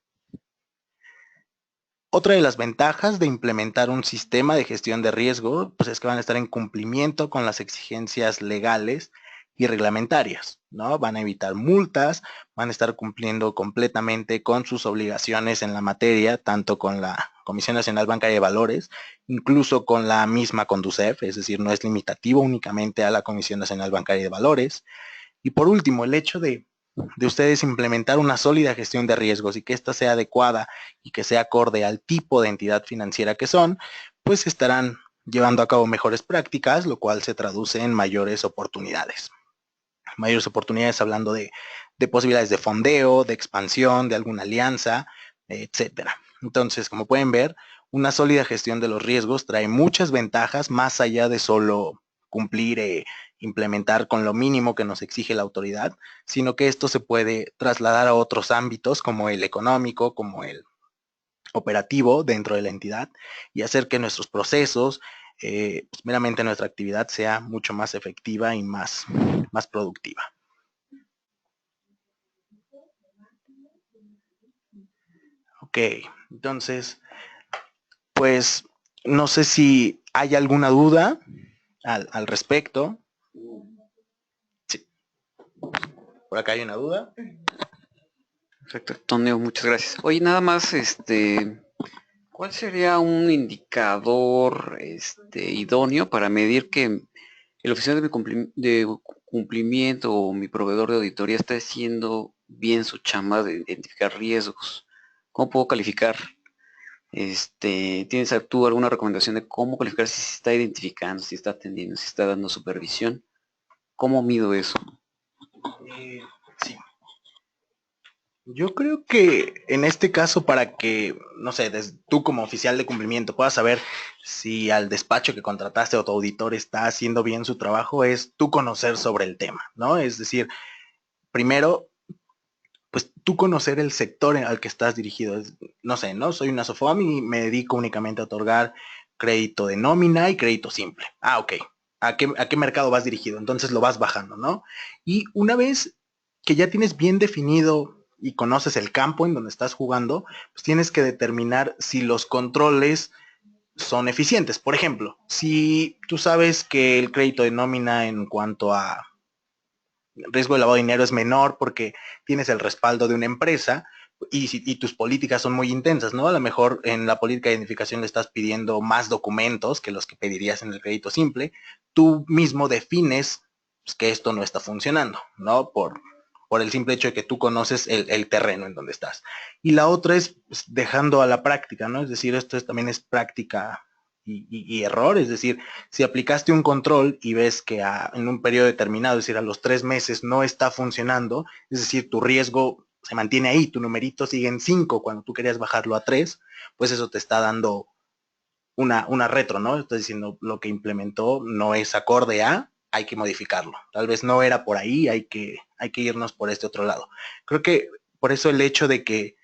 Otra de las ventajas de implementar un sistema de gestión de riesgo, pues es que van a estar en cumplimiento con las exigencias legales y reglamentarias, ¿no? Van a evitar multas, van a estar cumpliendo completamente con sus obligaciones en la materia, tanto con la Comisión Nacional Bancaria de Valores, incluso con la misma Conducef, es decir, no es limitativo únicamente a la Comisión Nacional Bancaria de Valores. Y por último, el hecho de ustedes implementar una sólida gestión de riesgos y que ésta sea adecuada y que sea acorde al tipo de entidad financiera que son, pues estarán llevando a cabo mejores prácticas, lo cual se traduce en mayores oportunidades. Mayores oportunidades hablando de posibilidades de fondeo, de expansión, de alguna alianza, etcétera. Entonces, como pueden ver, una sólida gestión de los riesgos trae muchas ventajas más allá de solo cumplir, implementar con lo mínimo que nos exige la autoridad, sino que esto se puede trasladar a otros ámbitos como el económico, como el operativo dentro de la entidad y hacer que nuestros procesos, pues meramente nuestra actividad sea mucho más efectiva y más productiva. Ok, entonces, pues no sé si hay alguna duda al respecto. Sí. Por acá hay una duda. Perfecto, Antonio, muchas gracias. Oye, nada más, ¿cuál sería un indicador idóneo para medir que el oficial de cumplimiento o mi proveedor de auditoría está haciendo bien su chamba de identificar riesgos? ¿Cómo puedo calificar? ¿Tienes tú alguna recomendación de cómo calificar si se está identificando, si está atendiendo, si está dando supervisión? ¿Cómo mido eso? Sí. Yo creo que en este caso, para que, no sé, tú como oficial de cumplimiento puedas saber si al despacho que contrataste o tu auditor está haciendo bien su trabajo, es tú conocer sobre el tema, ¿no? Es decir, primero, pues tú conocer el sector al que estás dirigido. No sé, ¿no? Soy una SOFOM y me dedico únicamente a otorgar crédito de nómina y crédito simple. Ah, ok. ¿A qué mercado vas dirigido? Entonces lo vas bajando, ¿no? Y una vez que ya tienes bien definido y conoces el campo en donde estás jugando, pues tienes que determinar si los controles son eficientes. Por ejemplo, si tú sabes que el crédito de nómina en cuanto a riesgo de lavado de dinero es menor porque tienes el respaldo de una empresa y tus políticas son muy intensas, ¿no? A lo mejor en la política de identificación le estás pidiendo más documentos que los que pedirías en el crédito simple. Tú mismo defines pues, que esto no está funcionando, ¿no? Por el simple hecho de que tú conoces el terreno en donde estás. Y la otra es pues, dejando a la práctica, ¿no? Es decir, también es práctica y error, es decir, si aplicaste un control y ves que en un periodo determinado, es decir, a los 3 meses no está funcionando, es decir, tu riesgo se mantiene ahí, tu numerito sigue en 5 cuando tú querías bajarlo a 3, pues eso te está dando una retro, ¿no? Estás diciendo lo que implementó no es acorde a, hay que modificarlo. Tal vez no era por ahí, hay que irnos por este otro lado. Creo que por eso el hecho de que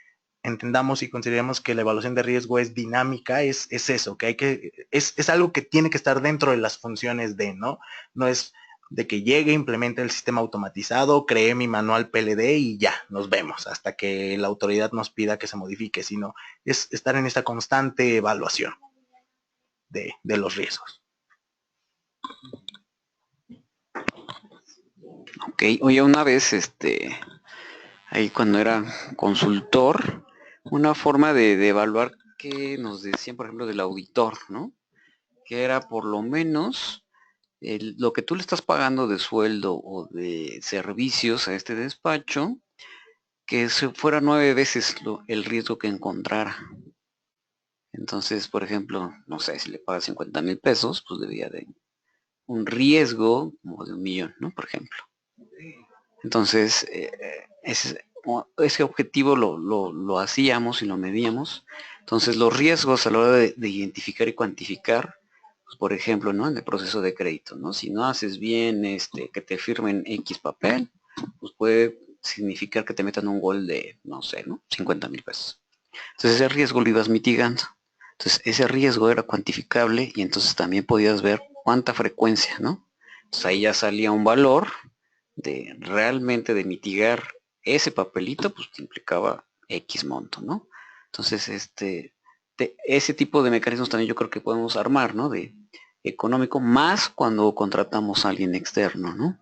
entendamos y consideremos que la evaluación de riesgo es dinámica, es eso, que es algo que tiene que estar dentro de las funciones de, ¿no? No es de que llegue, implemente el sistema automatizado, cree mi manual PLD y ya, nos vemos, hasta que la autoridad nos pida que se modifique, sino es estar en esta constante evaluación de los riesgos. Ok, oye, una vez, ahí cuando era consultor, una forma de evaluar que nos decían, por ejemplo, del auditor, ¿no? Que era por lo menos lo que tú le estás pagando de sueldo o de servicios a este despacho, que se fuera 9 veces el riesgo que encontrara. Entonces, por ejemplo, no sé, si le pagas 50,000 pesos, pues debía de un riesgo como de 1,000,000, ¿no? Por ejemplo. Entonces, ese objetivo lo hacíamos y lo medíamos. Entonces, los riesgos a la hora de identificar y cuantificar, pues, por ejemplo, ¿no? En el proceso de crédito, ¿no? Si no haces bien que te firmen X papel, pues puede significar que te metan un gol de, no sé, ¿no? 50,000 pesos. Entonces, ese riesgo lo ibas mitigando. Entonces, ese riesgo era cuantificable y entonces también podías ver cuánta frecuencia, ¿no? Entonces, ahí ya salía un valor de realmente de mitigar ese papelito, pues que implicaba X monto, ¿no? Entonces, ese tipo de mecanismos también yo creo que podemos armar, ¿no? De económico, más cuando contratamos a alguien externo, ¿no?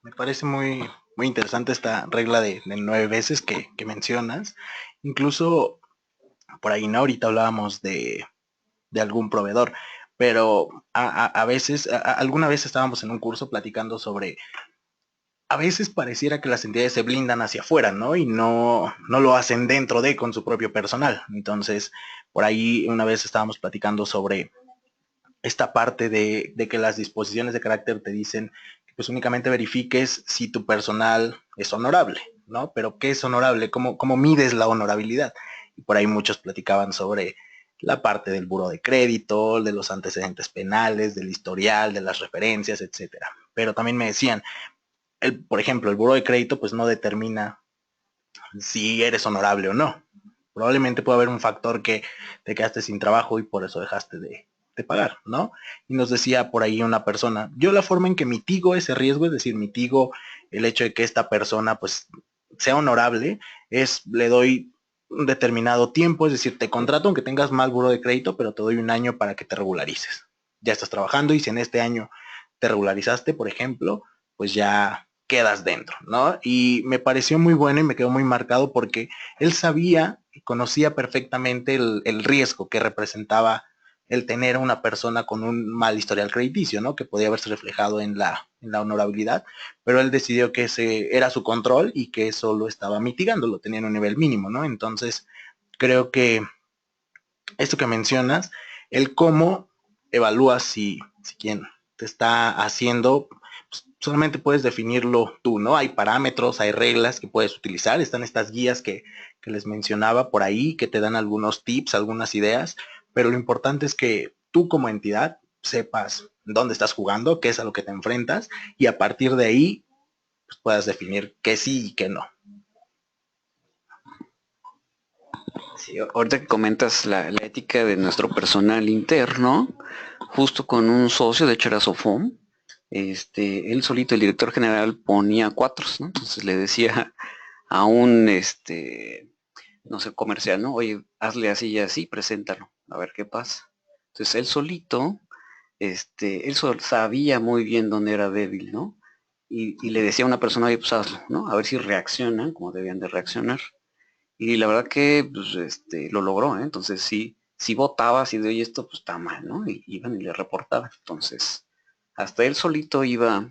Me parece muy muy interesante esta regla de 9 veces que mencionas. Incluso por ahí, ¿no? Ahorita hablábamos de algún proveedor, pero a veces, alguna vez estábamos en un curso platicando sobre, a veces pareciera que las entidades se blindan hacia afuera, ¿no? Y no lo hacen dentro de con su propio personal. Entonces, por ahí una vez estábamos platicando sobre esta parte de que las disposiciones de carácter te dicen que pues únicamente verifiques si tu personal es honorable, ¿no? Pero ¿qué es honorable? ¿Cómo mides la honorabilidad? Y por ahí muchos platicaban sobre la parte del buro de crédito, de los antecedentes penales, del historial, de las referencias, etcétera. Pero también me decían, por ejemplo, el buro de crédito pues no determina si eres honorable o no. Probablemente puede haber un factor que te quedaste sin trabajo y por eso dejaste de pagar, ¿no? Y nos decía por ahí una persona, yo la forma en que mitigo ese riesgo, es decir, mitigo el hecho de que esta persona pues sea honorable, es le doy un determinado tiempo, es decir, te contrato aunque tengas mal buro de crédito, pero te doy un año para que te regularices. Ya estás trabajando y si en este año te regularizaste, por ejemplo, pues ya quedas dentro, ¿no? Y me pareció muy bueno y me quedó muy marcado porque él sabía y conocía perfectamente el riesgo que representaba el tener a una persona con un mal historial crediticio, ¿no? Que podía haberse reflejado en la honorabilidad, pero él decidió que ese era su control y que eso lo estaba mitigando, lo tenía en un nivel mínimo, ¿no? Entonces, creo que esto que mencionas, el cómo evalúas si quien te está haciendo, pues, solamente puedes definirlo tú, ¿no? Hay parámetros, hay reglas que puedes utilizar, están estas guías que les mencionaba por ahí, que te dan algunos tips, algunas ideas, pero lo importante es que tú como entidad sepas dónde estás jugando, qué es a lo que te enfrentas, y a partir de ahí pues, puedas definir qué sí y qué no. Sí, ahorita que comentas la ética de nuestro personal interno, justo con un socio, de hecho era Sofom, él solito, el director general, ponía cuatros, ¿no? Entonces le decía a un, no sé, comercial, ¿no? Oye, hazle así y así, preséntalo, a ver qué pasa. Entonces él solito, sabía muy bien dónde era débil, ¿no? Y le decía a una persona, oye, pues hazlo, ¿no? A ver si reaccionan como debían de reaccionar. Y la verdad que pues, lo logró, ¿eh? Entonces sí votaba así de, oye, esto pues está mal, ¿no? Y iban y le reportaban. Entonces, hasta él solito iba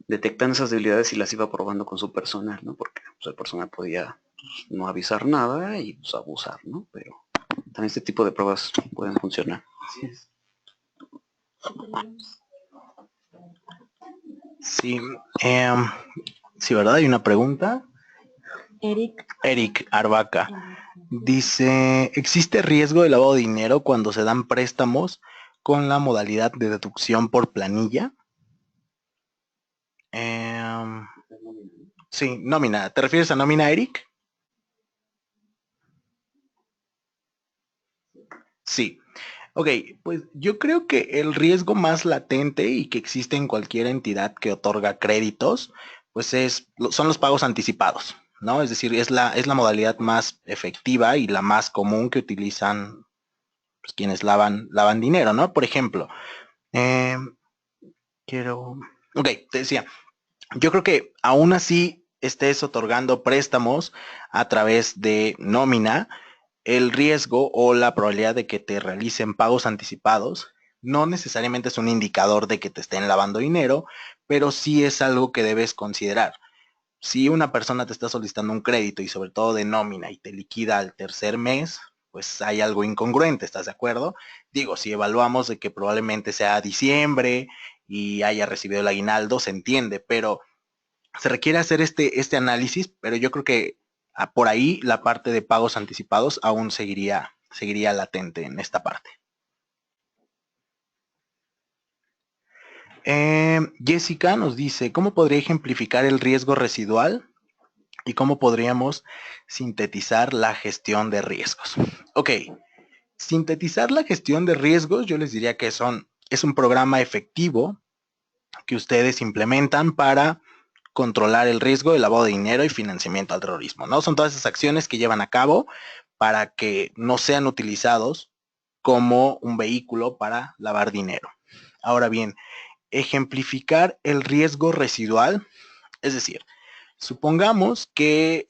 detectando esas debilidades y las iba probando con su personal, ¿no? Porque pues, el personal podía pues, no avisar nada y pues, abusar, ¿no? Pero también este tipo de pruebas pueden funcionar. Sí, sí, ¿verdad? Hay una pregunta. Eric Arbaca dice, ¿existe riesgo de lavado de dinero cuando se dan préstamos con la modalidad de deducción por planilla? Sí, nómina. ¿Te refieres a nómina, Eric? Sí. Ok, pues yo creo que el riesgo más latente y que existe en cualquier entidad que otorga créditos, pues son los pagos anticipados, ¿no? Es decir, es la modalidad más efectiva y la más común que utilizan pues, quienes lavan dinero, ¿no? Por ejemplo, ok, te decía, yo creo que aún así estés otorgando préstamos a través de nómina, el riesgo o la probabilidad de que te realicen pagos anticipados no necesariamente es un indicador de que te estén lavando dinero, pero sí es algo que debes considerar. Si una persona te está solicitando un crédito y sobre todo de nómina y te liquida al tercer mes, pues hay algo incongruente, ¿estás de acuerdo? Digo, si evaluamos de que probablemente sea diciembre y haya recibido el aguinaldo, se entiende, pero se requiere hacer este análisis, pero yo creo que por ahí la parte de pagos anticipados aún seguiría latente en esta parte. Jessica nos dice, ¿cómo podría ejemplificar el riesgo residual y cómo podríamos sintetizar la gestión de riesgos? Ok, sintetizar la gestión de riesgos, yo les diría que es un programa efectivo que ustedes implementan para controlar el riesgo de lavado de dinero y financiamiento al terrorismo, ¿no? Son todas esas acciones que llevan a cabo para que no sean utilizados como un vehículo para lavar dinero. Ahora bien, ejemplificar el riesgo residual, es decir, Supongamos que,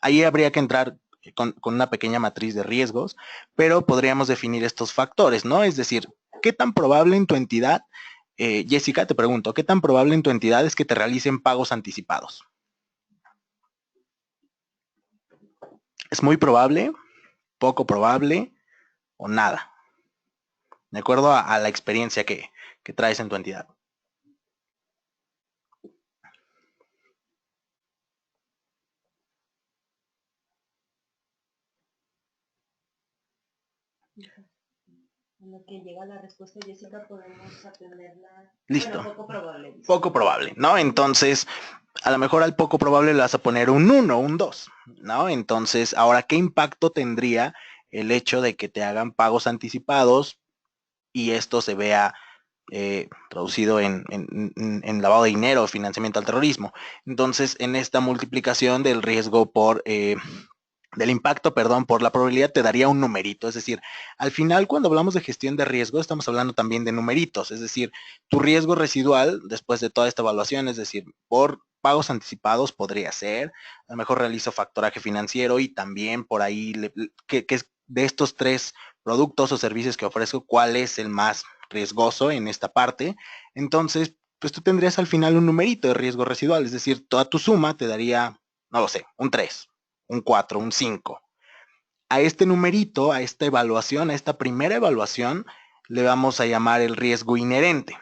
ahí habría que entrar con una pequeña matriz de riesgos, pero podríamos definir estos factores, ¿no? Es decir, ¿qué tan probable en tu entidad, Jessica, te pregunto, ¿qué tan probable en tu entidad es que te realicen pagos anticipados? ¿Es muy probable, poco probable o nada? De acuerdo a la experiencia que traes en tu entidad. En lo que llega la respuesta, Jessica, podemos atenderla. Listo. Bueno, poco probable. Dice. Poco probable, ¿no? Entonces, a lo mejor al poco probable le vas a poner un 1, un 2, ¿no? Entonces, ahora, ¿qué impacto tendría el hecho de que te hagan pagos anticipados y esto se vea traducido en lavado de dinero o financiamiento al terrorismo? Entonces, en esta multiplicación del riesgo por del impacto, perdón, por la probabilidad te daría un numerito. Es decir, al final cuando hablamos de gestión de riesgo estamos hablando también de numeritos. Es decir, tu riesgo residual después de toda esta evaluación, es decir, por pagos anticipados podría ser, a lo mejor realizo factoraje financiero y también por ahí, que es de estos 3 productos o servicios que ofrezco, ¿cuál es el más riesgoso en esta parte? Entonces, pues tú tendrías al final un numerito de riesgo residual, es decir, toda tu suma te daría, no lo sé, un 3, un 4, un 5. A este numerito, a esta evaluación, a esta primera evaluación, le vamos a llamar el riesgo inherente.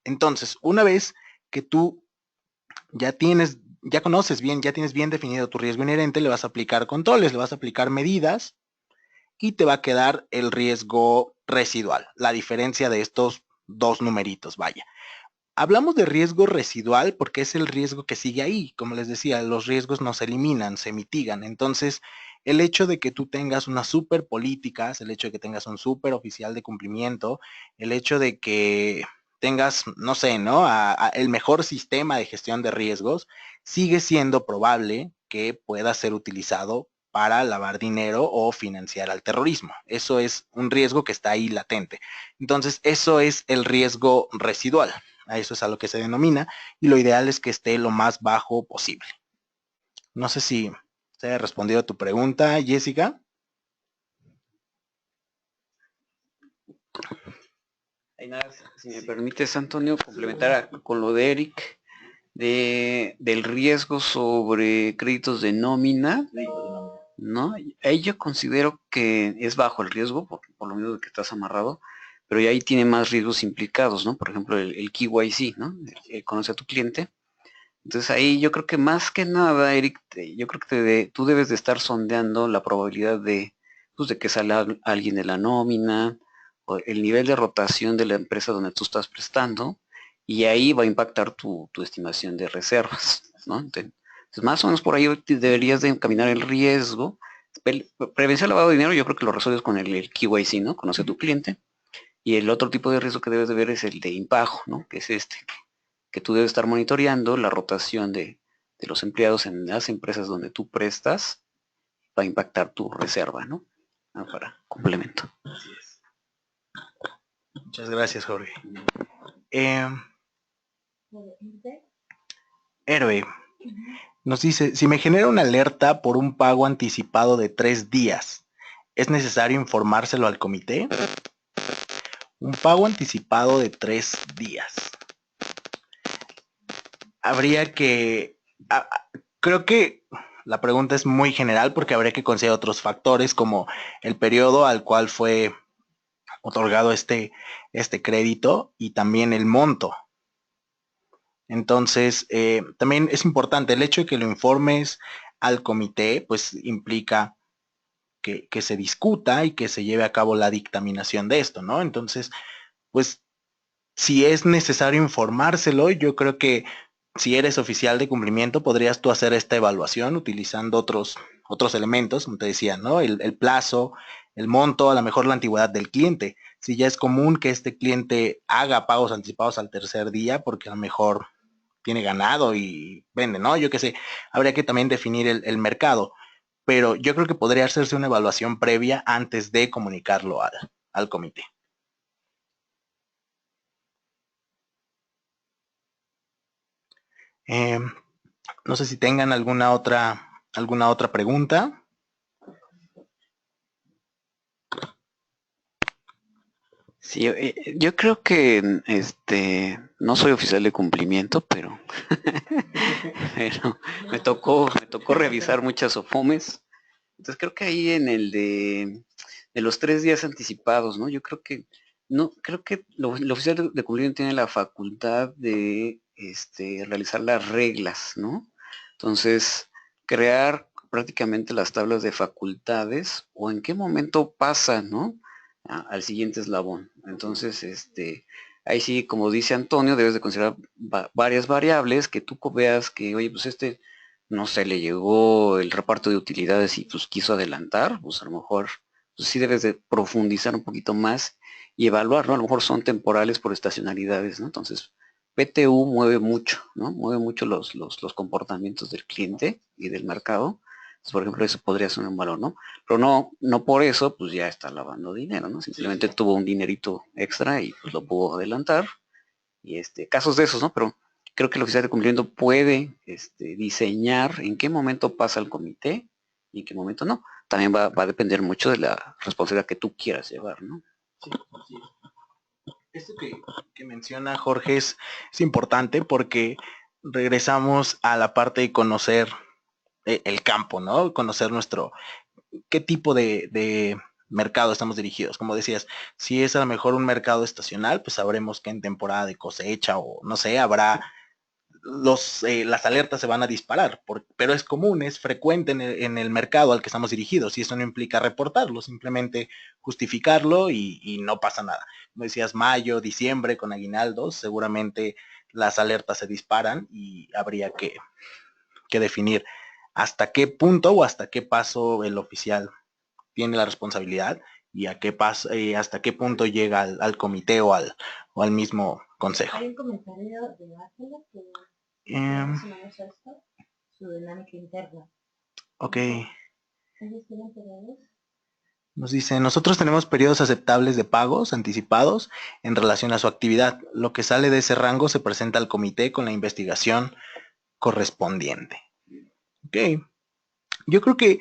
Entonces, una vez que tú ya conoces bien, ya tienes bien definido tu riesgo inherente, le vas a aplicar controles, le vas a aplicar medidas y te va a quedar el riesgo residual, la diferencia de estos 2 numeritos, vaya. Hablamos de riesgo residual porque es el riesgo que sigue ahí. Como les decía, los riesgos no se eliminan, se mitigan. Entonces, el hecho de que tú tengas unas super políticas, el hecho de que tengas un super oficial de cumplimiento, el hecho de que tengas, no sé, ¿no? El mejor sistema de gestión de riesgos, sigue siendo probable que pueda ser utilizado para lavar dinero o financiar al terrorismo. Eso es un riesgo que está ahí latente. Entonces, eso es el riesgo residual. A eso es a lo que se denomina, y lo ideal es que esté lo más bajo posible. No sé si se haya respondido a tu pregunta, Jessica. Hay nada, si me permites, Antonio, complementar con lo de Eric, del riesgo sobre créditos de nómina, ¿no? Ahí yo considero que es bajo el riesgo, por lo mismo de que estás amarrado, pero ya ahí tiene más riesgos implicados, ¿no? Por ejemplo, el KYC, ¿no? Conoce a tu cliente. Entonces ahí yo creo que más que nada, Eric, yo creo que tú debes de estar sondeando la probabilidad pues, de que salga alguien de la nómina, o el nivel de rotación de la empresa donde tú estás prestando, y ahí va a impactar tu estimación de reservas, ¿no? Entonces, más o menos por ahí deberías de encaminar el riesgo. Prevención de lavado de dinero yo creo que lo resuelves con el KYC, ¿no? Conoce a tu cliente. Y el otro tipo de riesgo que debes de ver es el de impago, ¿no? Que es que tú debes estar monitoreando la rotación de los empleados en las empresas donde tú prestas para impactar tu reserva, ¿no? Para complemento. Muchas gracias, Jorge. Héroe nos dice, si me genera una alerta por un pago anticipado de 3 días, ¿es necesario informárselo al comité? Un pago anticipado de 3 días. Habría que... creo que la pregunta es muy general porque habría que considerar otros factores como el periodo al cual fue otorgado este crédito y también el monto. Entonces, también es importante el hecho de que lo informes al comité, pues implica que se discuta y que se lleve a cabo la dictaminación de esto, ¿no? Entonces, pues si es necesario informárselo, yo creo que si eres oficial de cumplimiento podrías tú hacer esta evaluación utilizando otros elementos, como te decía, ¿no? El plazo, el monto, a lo mejor la antigüedad del cliente. Si ya es común que este cliente haga pagos anticipados al tercer día, porque a lo mejor tiene ganado y vende, ¿no? Yo qué sé, habría que también definir el mercado, pero yo creo que podría hacerse una evaluación previa antes de comunicarlo al comité. No sé si tengan alguna otra pregunta. Sí, yo creo que no soy oficial de cumplimiento, pero, pero me tocó revisar muchas SOFOMES. Entonces creo que ahí en el de los 3 días anticipados, ¿no? Yo creo que no, creo que el oficial de cumplimiento tiene la facultad de realizar las reglas, ¿no? Entonces, crear prácticamente las tablas de facultades o en qué momento pasa, ¿no? Al siguiente eslabón. Entonces, ahí sí, como dice Antonio, debes de considerar varias variables que tú veas que, oye, pues no sé, le llegó el reparto de utilidades y pues quiso adelantar, pues a lo mejor pues, sí debes de profundizar un poquito más y evaluar, ¿no? A lo mejor son temporales por estacionalidades, ¿no? Entonces, PTU mueve mucho, ¿no? Mueve mucho los comportamientos del cliente y del mercado. Entonces, por ejemplo, eso podría ser un valor, ¿no? Pero no por eso, pues ya está lavando dinero, ¿no? Simplemente tuvo un dinerito extra y pues lo pudo adelantar. Y casos de esos, ¿no? Pero creo que el oficial de cumplimiento puede diseñar en qué momento pasa al comité y en qué momento no. También va a depender mucho de la responsabilidad que tú quieras llevar, ¿no? Sí, sí. Esto que menciona Jorge es importante porque regresamos a la parte de conocer el campo, ¿no? Conocer qué tipo de mercado estamos dirigidos. Como decías, si es a lo mejor un mercado estacional, pues sabremos que en temporada de cosecha o no sé, habrá las alertas se van a disparar, pero es común, es frecuente en el mercado al que estamos dirigidos y eso no implica reportarlo, simplemente justificarlo y no pasa nada. Como decías, mayo, diciembre con aguinaldos, seguramente las alertas se disparan y habría que definir hasta qué punto o hasta qué paso el oficial tiene la responsabilidad y hasta qué punto llega al comité o al mismo consejo. Hay un comentario de Ángela que más o menos esto, su dinámica interna. Ok. ¿Ellos tienen periodos? Nos dice, nosotros tenemos periodos aceptables de pagos anticipados en relación a su actividad. Lo que sale de ese rango se presenta al comité con la investigación correspondiente. Ok. Yo creo que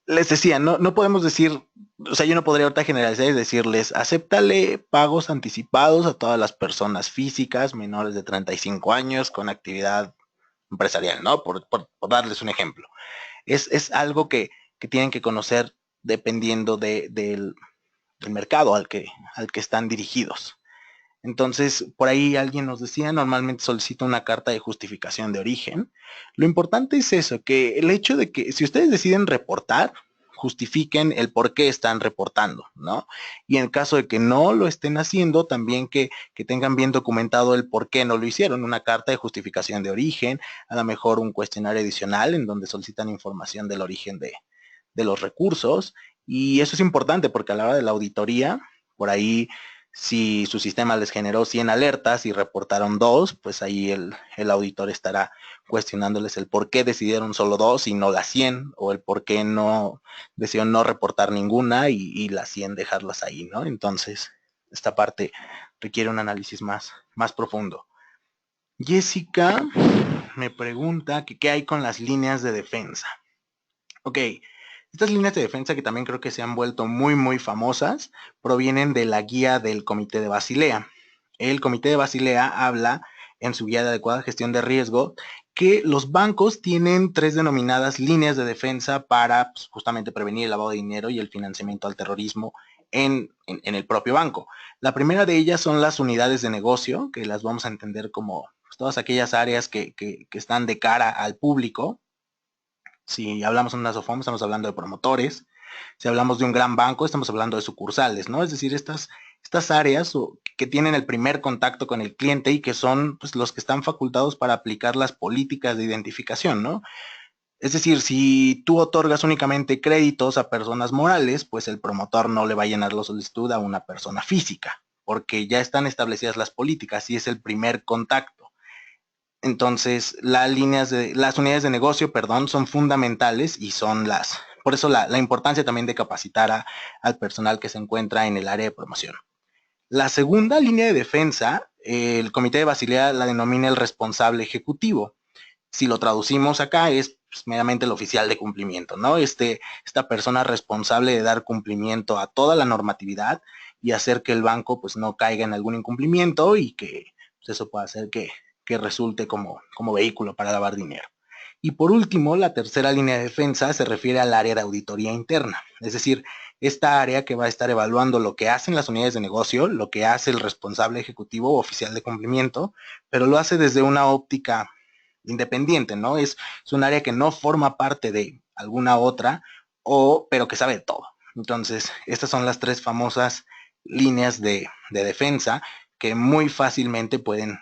les decía, no podemos decir, o sea, yo no podría ahorita generalizar y decirles, acéptale pagos anticipados a todas las personas físicas menores de 35 años con actividad empresarial, ¿no? Por darles un ejemplo. Es algo que tienen que conocer dependiendo del mercado al que están dirigidos. Entonces, por ahí alguien nos decía, normalmente solicita una carta de justificación de origen. Lo importante es eso, que el hecho de que si ustedes deciden reportar, justifiquen el por qué están reportando, ¿no? Y en caso de que no lo estén haciendo, también que tengan bien documentado el por qué no lo hicieron, una carta de justificación de origen, a lo mejor un cuestionario adicional en donde solicitan información del origen de los recursos. Y eso es importante porque a la hora de la auditoría, por ahí si su sistema les generó 100 alertas y reportaron 2, pues ahí el auditor estará cuestionándoles el por qué decidieron solo 2 y no las 100, o el por qué no decidieron no reportar ninguna y las 100 dejarlas ahí, ¿no? Entonces, esta parte requiere un análisis más profundo. Jessica me pregunta que qué hay con las líneas de defensa. Ok, estas líneas de defensa que también creo que se han vuelto muy famosas provienen de la guía del Comité de Basilea. El Comité de Basilea habla en su guía de adecuada gestión de riesgo que los bancos tienen 3 denominadas líneas de defensa para pues, justamente prevenir el lavado de dinero y el financiamiento al terrorismo en el propio banco. La primera de ellas son las unidades de negocio, que las vamos a entender como pues, todas aquellas áreas que están de cara al público. Si hablamos de una SOFOM, estamos hablando de promotores. Si hablamos de un gran banco, estamos hablando de sucursales, ¿no? Es decir, estas áreas que tienen el primer contacto con el cliente y que son pues, los que están facultados para aplicar las políticas de identificación, ¿no? Es decir, si tú otorgas únicamente créditos a personas morales, pues el promotor no le va a llenar la solicitud a una persona física, porque ya están establecidas las políticas y es el primer contacto. Entonces, las unidades de negocio, son fundamentales y son por eso la importancia también de capacitar al personal que se encuentra en el área de promoción. La segunda línea de defensa el Comité de Basilea la denomina el responsable ejecutivo. Si lo traducimos acá es pues, meramente el oficial de cumplimiento, ¿no? Esta persona responsable de dar cumplimiento a toda la normatividad y hacer que el banco pues no caiga en algún incumplimiento y que pues, eso pueda hacer que resulte como vehículo para lavar dinero. Y por último, la tercera línea de defensa se refiere al área de auditoría interna, es decir, esta área que va a estar evaluando lo que hacen las unidades de negocio, lo que hace el responsable ejecutivo o oficial de cumplimiento, pero lo hace desde una óptica independiente, ¿no? Es un área que no forma parte de alguna otra, pero que sabe de todo. Entonces, estas son las tres famosas líneas de defensa que muy fácilmente pueden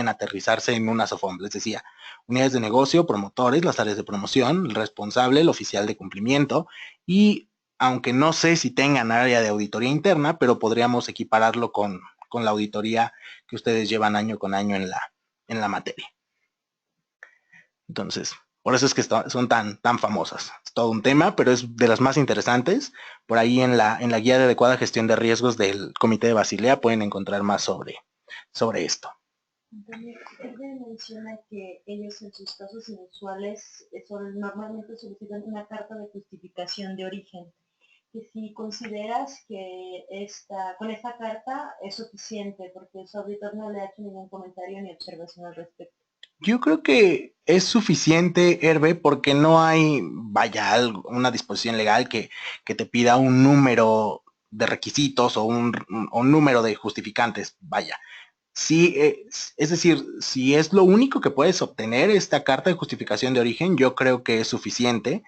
aterrizarse en una SOFOM. Les decía, unidades de negocio, promotores, las áreas de promoción, el responsable, el oficial de cumplimiento y aunque no sé si tengan área de auditoría interna, pero podríamos equipararlo con la auditoría que ustedes llevan año con año en la materia. Entonces, por eso es que son tan famosas. Es todo un tema, pero es de las más interesantes. Por ahí en la guía de adecuada gestión de riesgos del Comité de Basilea pueden encontrar más sobre esto. También él menciona que ellos en sus casos inusuales normalmente solicitan una carta de justificación de origen. Que si consideras que con esta carta es suficiente, porque su auditor no le ha hecho ningún comentario ni observación al respecto. Yo creo que es suficiente, Hervé, porque no hay, una disposición legal que te pida un número de requisitos o un número de justificantes, vaya. Sí, es decir, si es lo único que puedes obtener esta carta de justificación de origen, yo creo que es suficiente.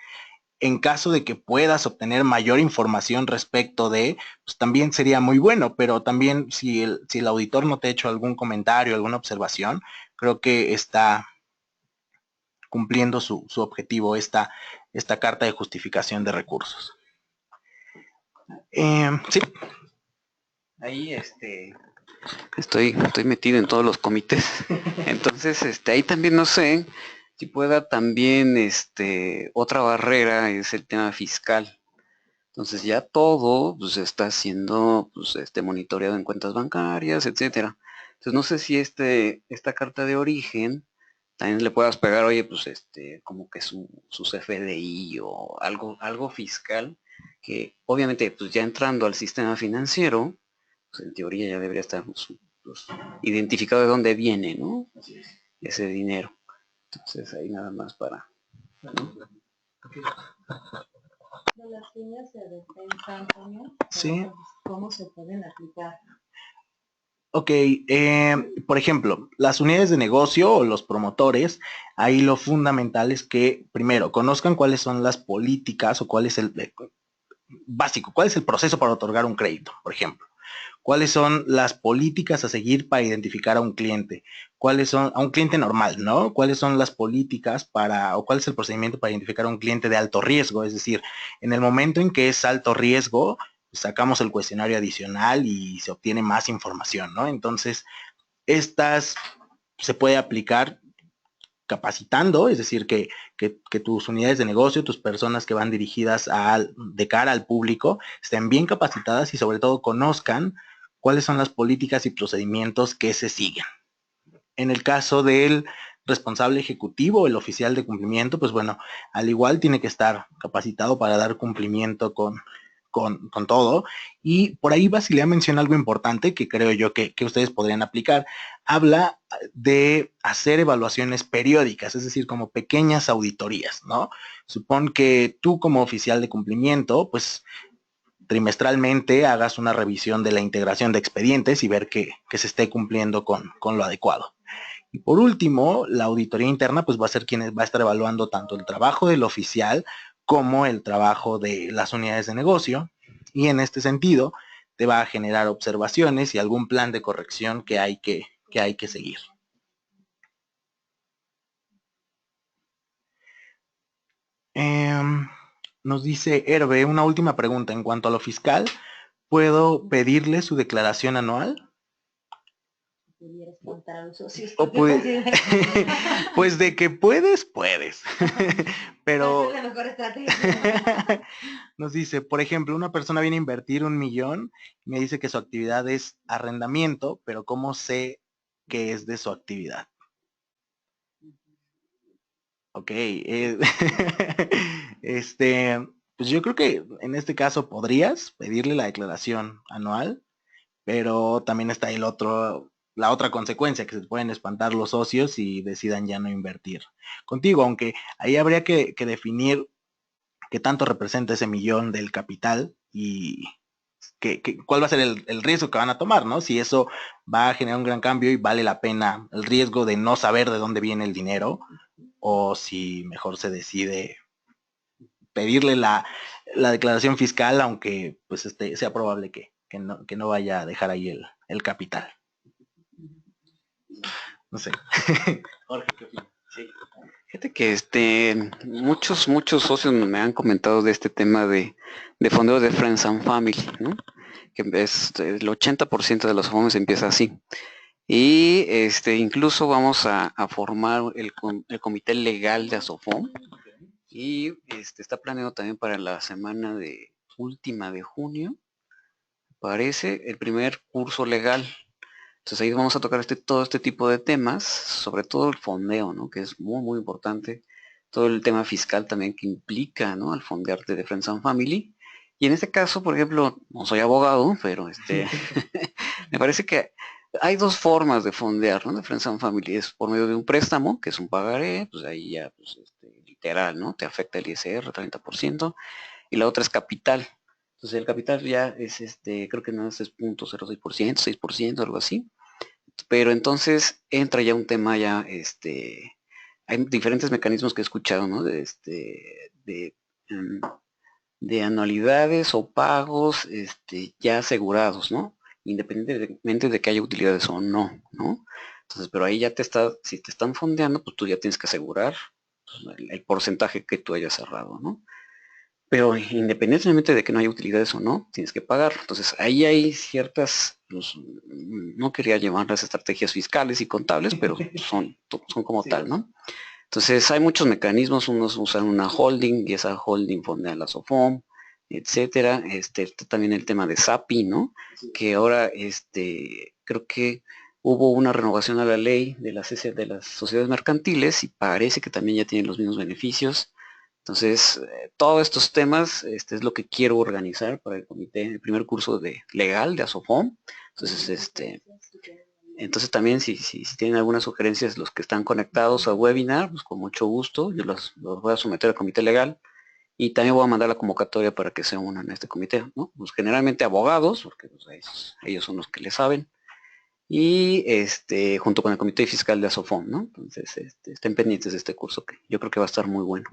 En caso de que puedas obtener mayor información respecto de, pues también sería muy bueno, pero también si el auditor no te ha hecho algún comentario, alguna observación, creo que está cumpliendo su objetivo esta carta de justificación de recursos. Sí. Ahí estoy metido en todos los comités. Entonces, ahí también no sé si pueda también, otra barrera es el tema fiscal. Entonces ya todo pues, está siendo pues, monitoreado en cuentas bancarias, etcétera. Entonces no sé si esta carta de origen también le puedas pegar, oye, pues como que su CFDI o algo fiscal, que obviamente pues ya entrando al sistema financiero, pues en teoría ya debería estar pues, identificado de dónde viene, ¿no? Ese dinero. Entonces ahí nada más para, ¿no? De las líneas de defensa, Antonio, sí. ¿Cómo se pueden aplicar? Ok, por ejemplo, las unidades de negocio o los promotores, ahí lo fundamental es que primero conozcan cuáles son las políticas o cuál es el básico, cuál es el proceso para otorgar un crédito, por ejemplo. ¿Cuáles son las políticas a seguir para identificar a un cliente? ¿Cuáles son, a un cliente normal, ¿no? ¿Cuáles son las políticas o cuál es el procedimiento para identificar a un cliente de alto riesgo? Es decir, en el momento en que es alto riesgo, sacamos el cuestionario adicional y se obtiene más información, ¿no? Entonces, estas se puede aplicar capacitando, es decir, que tus unidades de negocio, tus personas que van dirigidas de cara al público, estén bien capacitadas y sobre todo conozcan cuáles son las políticas y procedimientos que se siguen. En el caso del responsable ejecutivo, el oficial de cumplimiento, pues bueno, al igual tiene que estar capacitado para dar cumplimiento con todo. Y por ahí Basilea menciona algo importante que creo yo que ustedes podrían aplicar. Habla de hacer evaluaciones periódicas, es decir, como pequeñas auditorías, ¿no? Supón que tú como oficial de cumplimiento, pues trimestralmente hagas una revisión de la integración de expedientes y ver que se esté cumpliendo con lo adecuado. Y por último, la auditoría interna pues va a ser quien va a estar evaluando tanto el trabajo del oficial como el trabajo de las unidades de negocio y en este sentido te va a generar observaciones y algún plan de corrección que hay que seguir. Nos dice Hervé, una última pregunta en cuanto a lo fiscal, ¿puedo pedirle su declaración anual? Pudieras contar a los socios. Pues de que puedes. Pero es la mejor estrategia. Nos dice, por ejemplo, una persona viene a invertir 1 millón y me dice que su actividad es arrendamiento, pero ¿cómo sé que es de su actividad. Ok, pues yo creo que en este caso podrías pedirle la declaración anual, pero también está la otra consecuencia, que se pueden espantar los socios y decidan ya no invertir contigo, aunque ahí habría que definir qué tanto representa ese millón del capital y cuál va a ser el riesgo que van a tomar, ¿no? Si eso va a generar un gran cambio y vale la pena el riesgo de no saber de dónde viene el dinero, o si mejor se decide pedirle la declaración fiscal, aunque pues sea probable que no vaya a dejar ahí el capital. No sé. Jorge, ¿qué opinas? Sí. Fíjate que muchos socios me han comentado de este tema de fondeo de Friends and Family, ¿no? Que el 80% de los fondos empieza así. Y incluso vamos a formar el comité legal de ASOFOM, y está planeado también para la semana última de junio, parece, el primer curso legal. Entonces ahí vamos a tocar todo este tipo de temas, sobre todo el fondeo, ¿no? Que es muy, muy importante. Todo el tema fiscal también que implica, ¿no? Al fondearte de Friends and Family. Y en este caso, por ejemplo, no soy abogado, pero me parece que hay dos formas de fondear, ¿no? De Friends and Family. Es por medio de un préstamo, que es un pagaré, pues ahí ya, pues, literal, ¿no? Te afecta el ISR, 30%. Y la otra es capital. Entonces el capital ya es, creo que no es 0.06%, 6%, algo así. Pero entonces entra ya un tema ya, hay diferentes mecanismos que he escuchado, ¿no? De anualidades o pagos, ya asegurados, ¿no? Independientemente de que haya utilidades o no, ¿no? Entonces, pero ahí ya si te están fondeando, pues tú ya tienes que asegurar pues, el porcentaje que tú hayas cerrado, ¿no? Pero independientemente de que no haya utilidades o no, tienes que pagar. Entonces ahí hay ciertas, pues, no quería llamarlas estrategias fiscales y contables, pero son como tal, ¿no? Entonces hay muchos mecanismos, unos usan una holding y esa holding fondea la SOFOM, etcétera. También el tema de SAPI, ¿no? Que ahora creo que hubo una renovación a la ley de las sociedades mercantiles y parece que también ya tienen los mismos beneficios. Entonces, todos estos temas es lo que quiero organizar para el comité, el primer curso legal de ASOFOM. Entonces, entonces también si tienen algunas sugerencias los que están conectados al webinar, pues con mucho gusto, yo los voy a someter al comité legal y también voy a mandar la convocatoria para que se unan a este comité, ¿no? Pues generalmente abogados, porque pues, ellos son los que le saben, y junto con el comité fiscal de ASOFOM, ¿no? Entonces, estén pendientes de este curso que yo creo que va a estar muy bueno.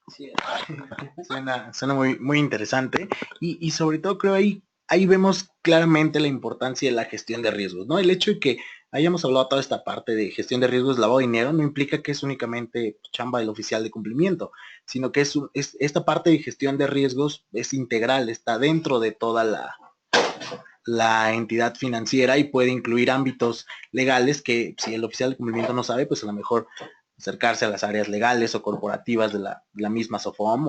Sí, suena muy, muy interesante y sobre todo creo ahí vemos claramente la importancia de la gestión de riesgos, ¿no? El hecho de que hayamos hablado toda esta parte de gestión de riesgos, lavado de dinero, no implica que es únicamente chamba del oficial de cumplimiento, sino que es esta parte de gestión de riesgos es integral, está dentro de toda la entidad financiera y puede incluir ámbitos legales que si el oficial de cumplimiento no sabe, pues a lo mejor acercarse a las áreas legales o corporativas de la misma SOFOM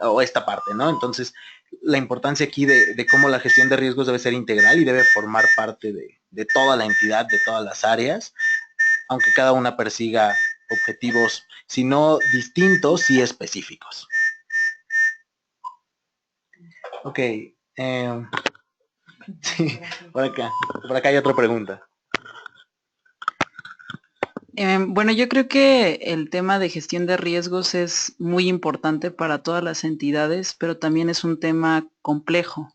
o esta parte, ¿no? Entonces, la importancia aquí de cómo la gestión de riesgos debe ser integral y debe formar parte de toda la entidad, de todas las áreas, aunque cada una persiga objetivos, si no distintos, sí específicos. Ok. Sí, por acá hay otra pregunta. Bueno, yo creo que el tema de gestión de riesgos es muy importante para todas las entidades, pero también es un tema complejo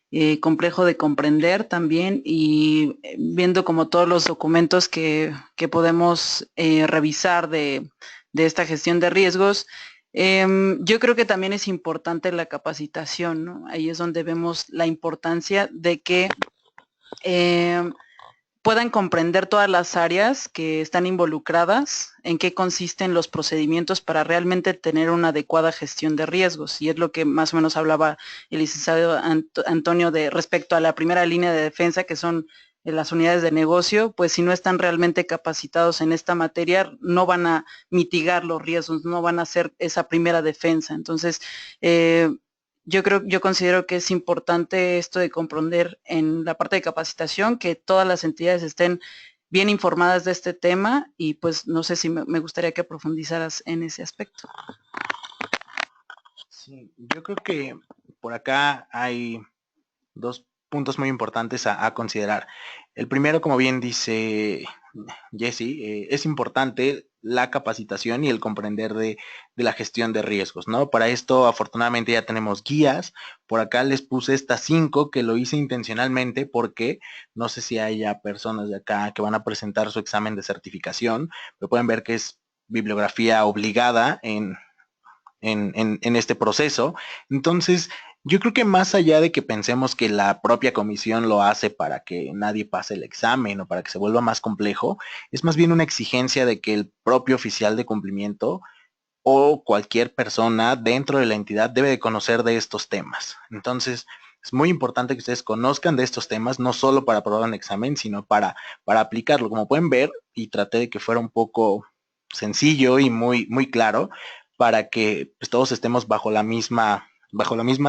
de comprender también y viendo como todos los documentos que podemos revisar de esta gestión de riesgos, yo creo que también es importante la capacitación, ¿no? Ahí es donde vemos la importancia de que puedan comprender todas las áreas que están involucradas, en qué consisten los procedimientos para realmente tener una adecuada gestión de riesgos. Y es lo que más o menos hablaba el licenciado Antonio de respecto a la primera línea de defensa, que son las unidades de negocio, pues si no están realmente capacitados en esta materia, no van a mitigar los riesgos, no van a hacer esa primera defensa. Entonces, yo considero que es importante esto de comprender en la parte de capacitación que todas las entidades estén bien informadas de este tema y pues no sé si me gustaría que profundizaras en ese aspecto. Sí, yo creo que por acá hay dos puntos muy importantes a considerar. El primero, como bien dice Jesse, es importante la capacitación y el comprender de la gestión de riesgos, ¿no? Para esto, afortunadamente, ya tenemos guías. Por acá les puse estas 5 que lo hice intencionalmente porque no sé si haya personas de acá que van a presentar su examen de certificación, pero pueden ver que es bibliografía obligada en este proceso. Entonces, yo creo que más allá de que pensemos que la propia comisión lo hace para que nadie pase el examen o para que se vuelva más complejo, es más bien una exigencia de que el propio oficial de cumplimiento o cualquier persona dentro de la entidad debe de conocer de estos temas. Entonces, es muy importante que ustedes conozcan de estos temas, no solo para aprobar un examen, sino para aplicarlo. Como pueden ver, y traté de que fuera un poco sencillo y muy claro, para que pues, todos estemos bajo la misma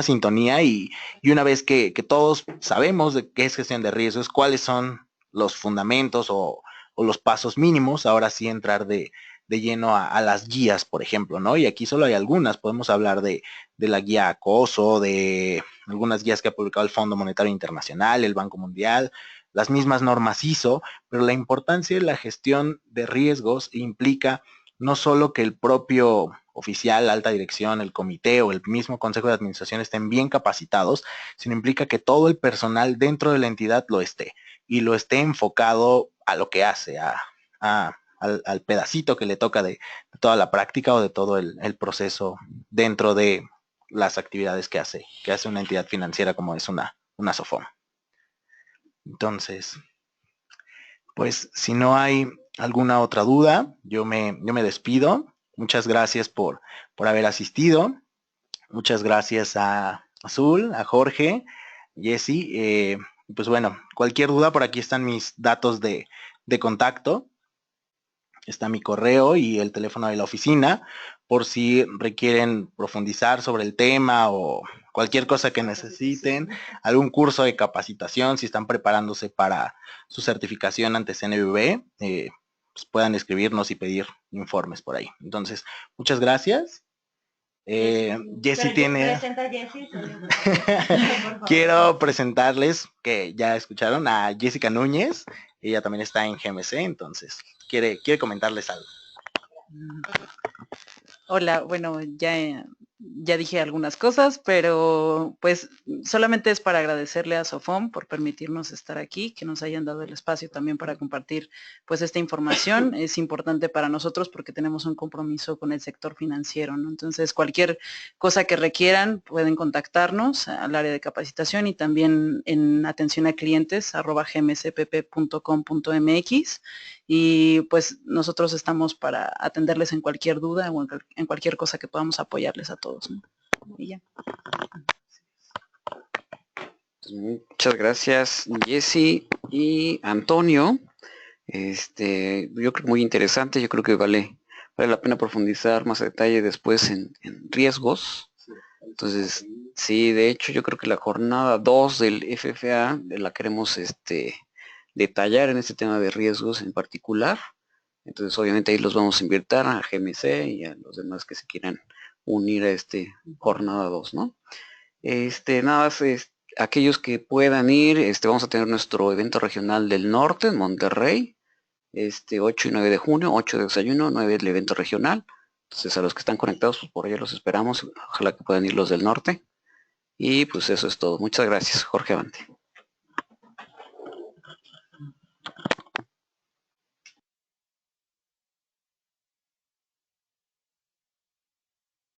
sintonía y una vez que todos sabemos de qué es gestión de riesgos, cuáles son los fundamentos o los pasos mínimos, ahora sí entrar de lleno a las guías, por ejemplo, ¿no? Y aquí solo hay algunas, podemos hablar de la guía acoso, de algunas guías que ha publicado el Fondo Monetario Internacional, el Banco Mundial, las mismas normas ISO, pero la importancia de la gestión de riesgos implica no solo que el propio oficial, la alta dirección, el comité o el mismo consejo de administración estén bien capacitados, sino implica que todo el personal dentro de la entidad lo esté y lo esté enfocado a lo que hace, al pedacito que le toca de toda la práctica o de todo el proceso dentro de las actividades que hace una entidad financiera como es una SOFOM. Entonces, pues si no hay alguna otra duda, yo me despido. Muchas gracias por haber asistido. Muchas gracias a Azul, a Jorge, Jesse. Pues bueno, cualquier duda, por aquí están mis datos de contacto. Está mi correo y el teléfono de la oficina, por si requieren profundizar sobre el tema o cualquier cosa que necesiten, algún curso de capacitación, si están preparándose para su certificación ante CNBV, pues puedan escribirnos y pedir informes por ahí. Entonces, muchas gracias. Jessy tiene... Quiero presentarles, que ya escucharon, a Jessica Núñez. Ella también está en GMC, entonces quiere comentarles algo. Hola, bueno, ya dije algunas cosas, pero pues solamente es para agradecerle a SOFOM por permitirnos estar aquí, que nos hayan dado el espacio también para compartir pues esta información. Es importante para nosotros porque tenemos un compromiso con el sector financiero, ¿no? Entonces, cualquier cosa que requieran pueden contactarnos al área de capacitación y también en atención a clientes @gmcpp.com.mx y pues nosotros estamos para atenderles en cualquier duda o en cualquier cosa que podamos apoyarles a todos, ¿no? Y ya. Muchas gracias, Jesse y Antonio. Yo creo que muy interesante, yo creo que vale la pena profundizar más a detalle después en riesgos. Entonces, sí, de hecho yo creo que la jornada 2 del FFA la queremos detallar en este tema de riesgos en particular. Entonces, obviamente ahí los vamos a invitar a GMC y a los demás que se quieran unir a jornada 2, ¿no? Nada más, aquellos que puedan ir, vamos a tener nuestro evento regional del norte en Monterrey, 8 y 9 de junio, 8 de desayuno, 9 del evento regional. Entonces, a los que están conectados, pues por allá los esperamos. Ojalá que puedan ir los del norte. Y pues eso es todo. Muchas gracias, Jorge Avante.